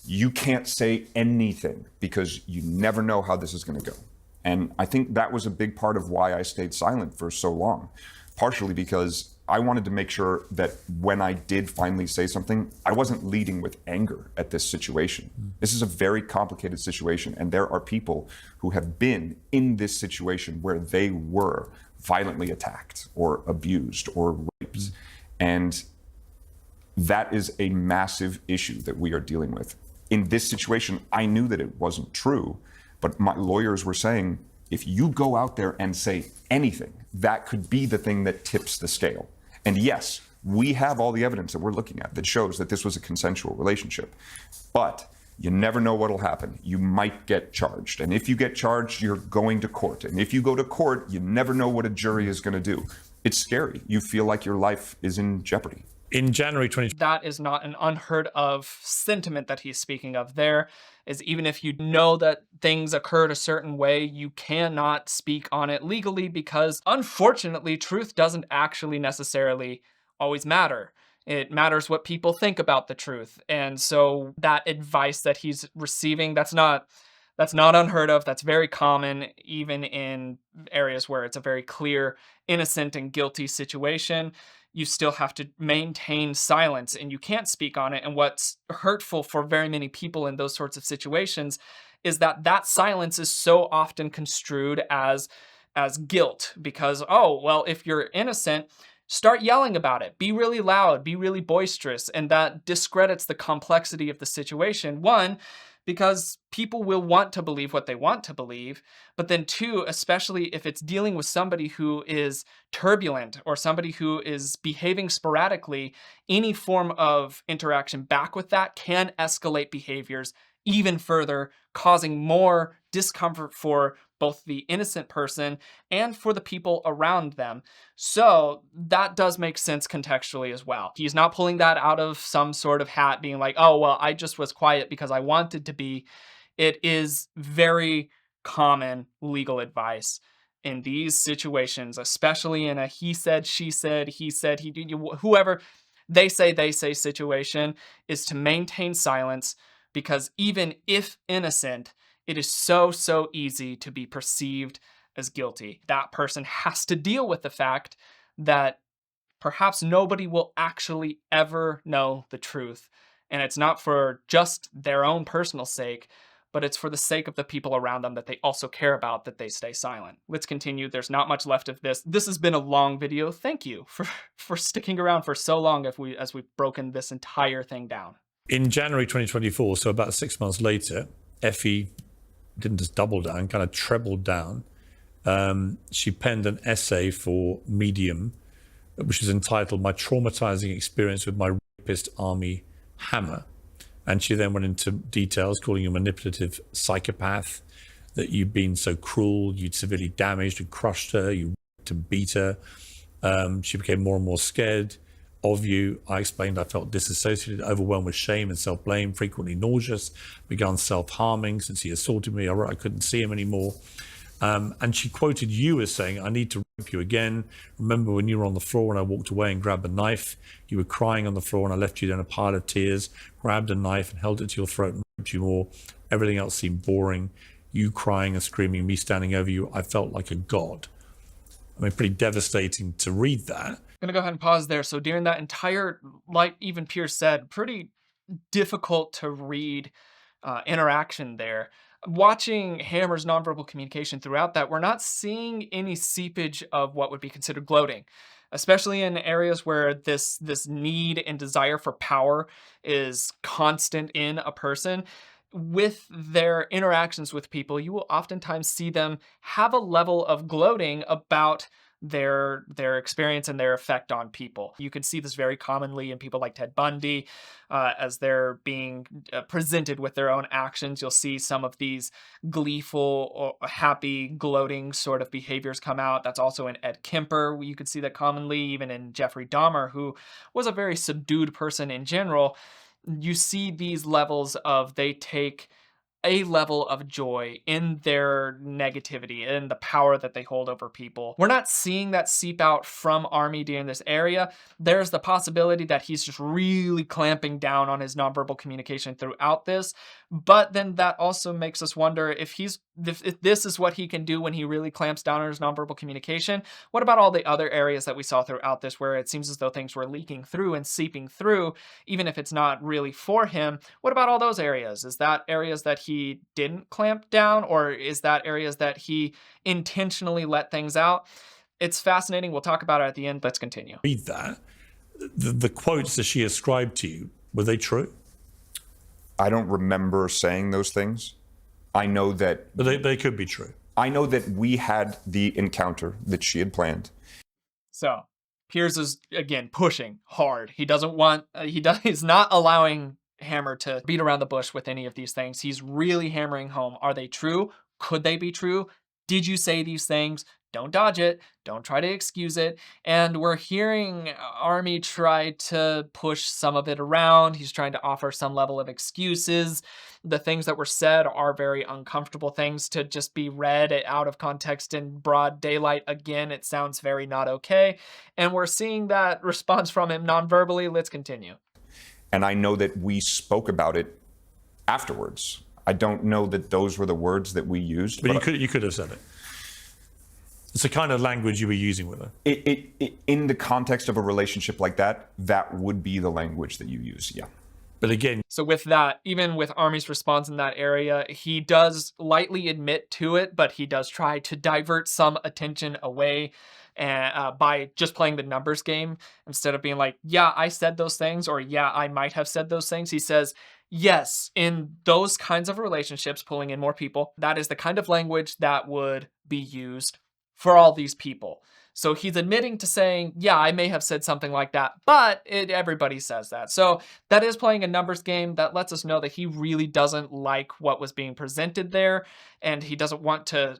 you can't say anything because you never know how this is going to go. And I think that was a big part of why I stayed silent for so long, partially because I wanted to make sure that when I did finally say something, I wasn't leading with anger at this situation. This is a very complicated situation, and there are people who have been in this situation where they were violently attacked or abused or raped. And that is a massive issue that we are dealing with. In this situation, I knew that it wasn't true, but my lawyers were saying, if you go out there and say anything, that could be the thing that tips the scale. And yes, we have all the evidence that we're looking at that shows that this was a consensual relationship. But you never know what'll happen. You might get charged. And if you get charged, you're going to court. And if you go to court, you never know what a jury is going to do. It's scary. You feel like your life is in jeopardy. In January 2020, that is not an unheard of sentiment that he's speaking of there, is even if you know that things occurred a certain way, you cannot speak on it legally because, unfortunately, truth doesn't actually necessarily always matter. It matters what people think about the truth. And so that advice that he's receiving, that's not unheard of. That's very common, even in areas where it's a very clear, innocent and guilty situation. You still have to maintain silence and you can't speak on it. And what's hurtful for very many people in those sorts of situations is that silence is so often construed as guilt because, oh, well, if you're innocent, start yelling about it. Be really loud, be really boisterous, and that discredits the complexity of the situation. One, because people will want to believe what they want to believe, but then two, especially if it's dealing with somebody who is turbulent or somebody who is behaving sporadically, any form of interaction back with that can escalate behaviors even further, causing more discomfort for both the innocent person and for the people around them. So that does make sense contextually as well. He's not pulling that out of some sort of hat being like, oh, well, I just was quiet because I wanted to be. It is very common legal advice in these situations, especially in a he said, she said, he said, whoever, they say situation, is to maintain silence, because even if innocent, it is so easy to be perceived as guilty. That person has to deal with the fact that perhaps nobody will actually ever know the truth. And it's not for just their own personal sake, but it's for the sake of the people around them that they also care about, that they stay silent. Let's continue. There's not much left of this. This has been a long video. Thank you for sticking around for so long as we've broken this entire thing down. In January 2024, so about 6 months later, Effie didn't just double down, kind of trebled down. She penned an essay for Medium, which is entitled My Traumatizing Experience with My Rapist Armie Hammer. And she then went into details, calling you a manipulative psychopath, that you'd been so cruel, you'd severely damaged and crushed her, you raped and beat her. She became more and more scared of you. I explained I felt disassociated, overwhelmed with shame and self-blame, frequently nauseous, begun self-harming since he assaulted me. I couldn't see him anymore. And she quoted you as saying, I need to rape you again. Remember when you were on the floor and I walked away and grabbed a knife? You were crying on the floor and I left you there in a pile of tears, grabbed a knife and held it to your throat and raped you more. Everything else seemed boring. You crying and screaming, me standing over you. I felt like a god. I mean, pretty devastating to read that. I'm gonna go ahead and pause there. So during that entire, like even Piers said, pretty difficult to read interaction there. Watching Hammer's nonverbal communication throughout that, we're not seeing any seepage of what would be considered gloating, especially in areas where this need and desire for power is constant in a person. With their interactions with people, you will oftentimes see them have a level of gloating about their experience and their effect on people. You can see this very commonly in people like Ted Bundy, as they're being presented with their own actions. You'll see some of these gleeful or happy, gloating sort of behaviors come out. That's also in Ed Kemper. You could see that commonly, even in Jeffrey Dahmer, who was a very subdued person in general. You see these levels of, they take a level of joy in their negativity and the power that they hold over people. We're not seeing that seep out from Armie during this area. There's the possibility that he's just really clamping down on his nonverbal communication throughout this. But then that also makes us wonder if this is what he can do when he really clamps down on his nonverbal communication. What about all the other areas that we saw throughout this where it seems as though things were leaking through and seeping through, even if it's not really for him? What about all those areas? Is that areas that he didn't clamp down, or is that areas that he intentionally let things out? It's fascinating. We'll talk about it at the end. Let's continue. Read that. The quotes that she ascribed to you, were they true? I don't remember saying those things. I know that... But they could be true. I know that we had the encounter that she had planned. So Piers is, again, pushing hard. He doesn't want... he's not allowing Hammer to beat around the bush with any of these things. He's really hammering home. Are they true? Could they be true? Did you say these things? Don't dodge it. Don't try to excuse it. And we're hearing Armie try to push some of it around. He's trying to offer some level of excuses. The things that were said are very uncomfortable things to just be read out of context in broad daylight. Again, it sounds very not okay. And we're seeing that response from him non-verbally. Let's continue. And I know that we spoke about it afterwards. I don't know that those were the words that we used. But you could have said it. It's the kind of language you were using with her. In the context of a relationship like that, that would be the language that you use, yeah. But again... So with that, even with Armie's response in that area, he does lightly admit to it, but he does try to divert some attention away. and by just playing the numbers game, instead of being like, yeah, I said those things, or yeah, I might have said those things. He says, yes, in those kinds of relationships, pulling in more people, that is the kind of language that would be used for all these people. So he's admitting to saying, yeah, I may have said something like that, but everybody says that. So that is playing a numbers game. That lets us know that he really doesn't like what was being presented there, and he doesn't want to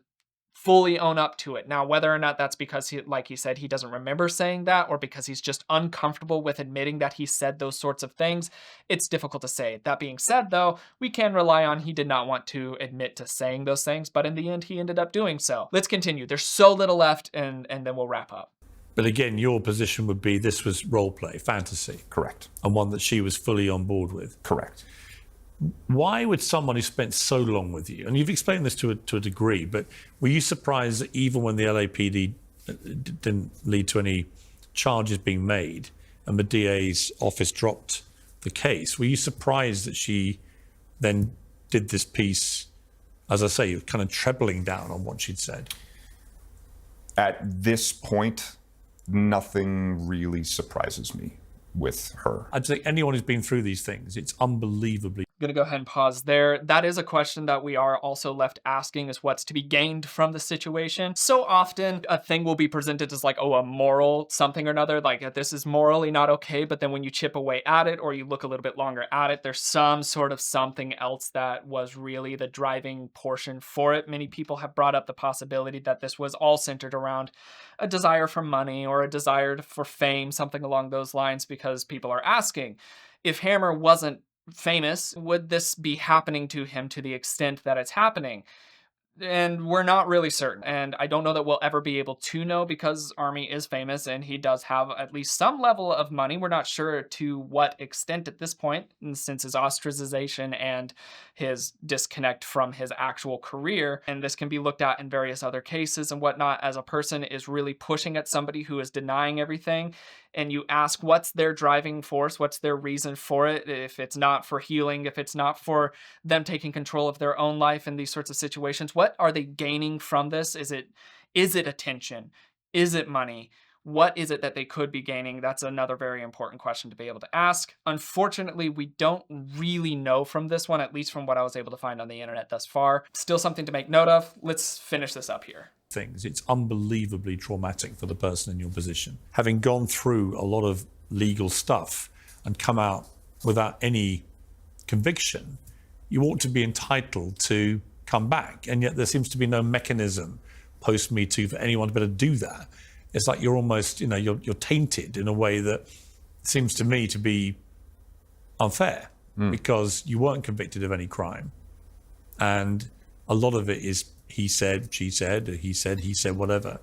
fully own up to it. Now, whether or not that's because he, like he said, he doesn't remember saying that, or because he's just uncomfortable with admitting that he said those sorts of things, it's difficult to say. That being said, though, we can rely on he did not want to admit to saying those things, but in the end, he ended up doing so. Let's continue. There's so little left, and then we'll wrap up. But again, your position would be this was role play, fantasy. Correct. And one that she was fully on board with. Correct. Why would someone who spent so long with you, and you've explained this to a degree, but were you surprised that even when the LAPD didn't lead to any charges being made and the DA's office dropped the case, were you surprised that she then did this piece, as I say, kind of trebling down on what she'd said? At this point, nothing really surprises me with her. I'd say anyone who's been through these things, it's unbelievably. I'm gonna go ahead and pause there. That is a question that we are also left asking, is what's to be gained from the situation. So often a thing will be presented as like, oh, a moral something or another, like this is morally not okay, but then when you chip away at it or you look a little bit longer at it, there's some sort of something else that was really the driving portion for it. Many people have brought up the possibility that this was all centered around a desire for money or a desire for fame, something along those lines, because people are asking, if Hammer wasn't famous, would this be happening to him to the extent that it's happening? And we're not really certain. And I don't know that we'll ever be able to know, because Armie is famous and he does have at least some level of money. We're not sure to what extent at this point, since his ostracization and his disconnect from his actual career. And this can be looked at in various other cases and whatnot, as a person is really pushing at somebody who is denying everything. And you ask, what's their driving force? What's their reason for it? If it's not for healing, if it's not for them taking control of their own life in these sorts of situations, what are they gaining from this? Is it attention? Is it money? What is it that they could be gaining? That's another very important question to be able to ask. Unfortunately, we don't really know from this one, at least from what I was able to find on the internet thus far. Still something to make note of. Let's finish this up here. Things. It's unbelievably traumatic for the person in your position. Having gone through a lot of legal stuff and come out without any conviction, you ought to be entitled to come back. And yet there seems to be no mechanism post Me Too for anyone to be able to do that. It's like you're almost, you're tainted in a way that seems to me to be unfair because you weren't convicted of any crime. And a lot of it is he said, she said, he said, whatever.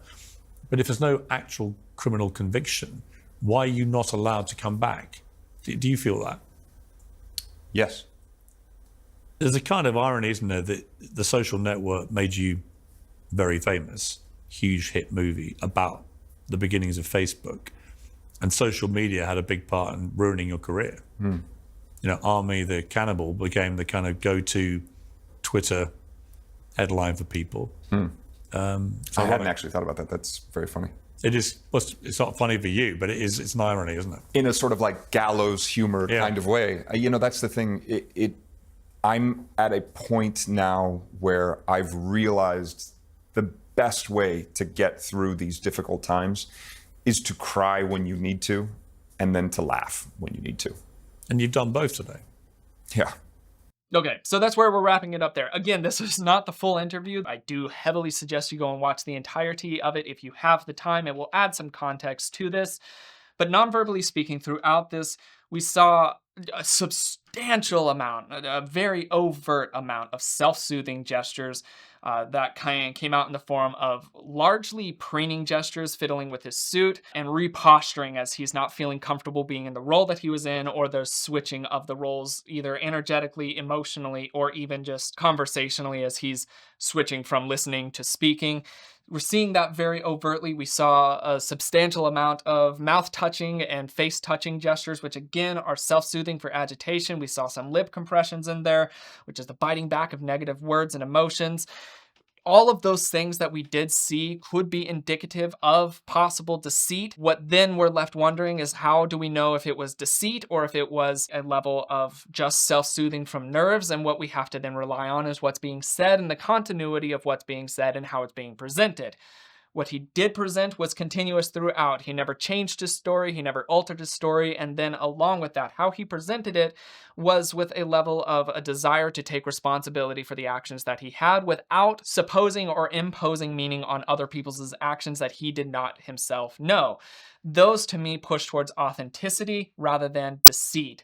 But if there's no actual criminal conviction, why are you not allowed to come back? Do you feel that? Yes. There's a kind of irony, isn't there, that The Social Network made you very famous, huge hit movie about the beginnings of Facebook, and social media had a big part in ruining your career. Armie the Cannibal became the kind of go-to Twitter headline for people. I hadn't actually thought about that. That's very funny. It is. Well, it's not funny for you, but it's an irony, isn't it? In a sort of like gallows humor kind of way. That's the thing. I'm at a point now where I've realized the best way to get through these difficult times is to cry when you need to, and then to laugh when you need to. And you've done both today. Yeah. Okay, so that's where we're wrapping it up there. Again, this is not the full interview. I do heavily suggest you go and watch the entirety of it if you have the time. It will add some context to this. But non-verbally speaking, throughout this, we saw a substantial amount, a very overt amount of self-soothing gestures that kind of came out in the form of largely preening gestures, fiddling with his suit, and reposturing as he's not feeling comfortable being in the role that he was in, or the switching of the roles either energetically, emotionally, or even just conversationally as he's switching from listening to speaking. We're seeing that very overtly. We saw a substantial amount of mouth touching and face touching gestures, which again are self-soothing for agitation. We saw some lip compressions in there, which is the biting back of negative words and emotions. all of those things that we did see could be indicative of possible deceit. What then we're left wondering is, how do we know if it was deceit or if it was a level of just self-soothing from nerves? And what we have to then rely on is what's being said and the continuity of what's being said and how it's being presented. What he did present was continuous throughout. He never changed his story, he never altered his story, and then along with that, how he presented it was with a level of a desire to take responsibility for the actions that he had without supposing or imposing meaning on other people's actions that he did not himself know. Those to me push towards authenticity rather than deceit.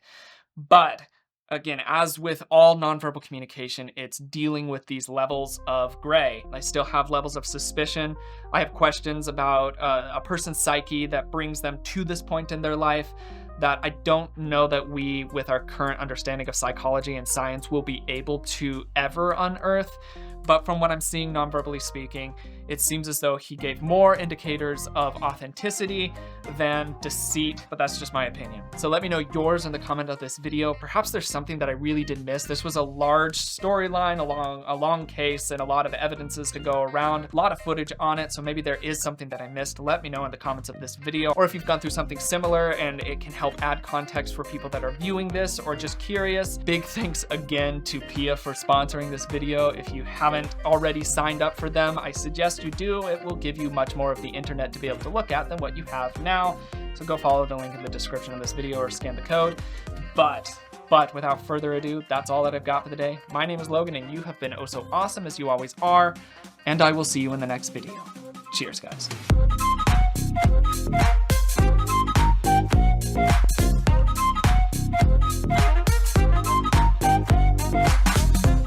But again, as with all nonverbal communication, it's dealing with these levels of gray. I still have levels of suspicion. I have questions about a person's psyche that brings them to this point in their life that I don't know that we, with our current understanding of psychology and science, will be able to ever unearth. But from what I'm seeing nonverbally speaking, it seems as though he gave more indicators of authenticity than deceit, but that's just my opinion. So let me know yours in the comment of this video. Perhaps there's something that I really did miss. This was a large storyline, a long case, and a lot of evidences to go around, a lot of footage on it, so maybe there is something that I missed. Let me know in the comments of this video, or if you've gone through something similar and it can help add context for people that are viewing this or just curious. Big thanks again to Pia for sponsoring this video. If you haven't already signed up for them, I suggest you do. It will give you much more of the internet to be able to look at than what you have now. So go follow the link in the description of this video or scan the code. But without further ado, that's all that I've got for the day. My name is Logan, and you have been oh so awesome, as you always are, and I will see you in the next video. Cheers, guys.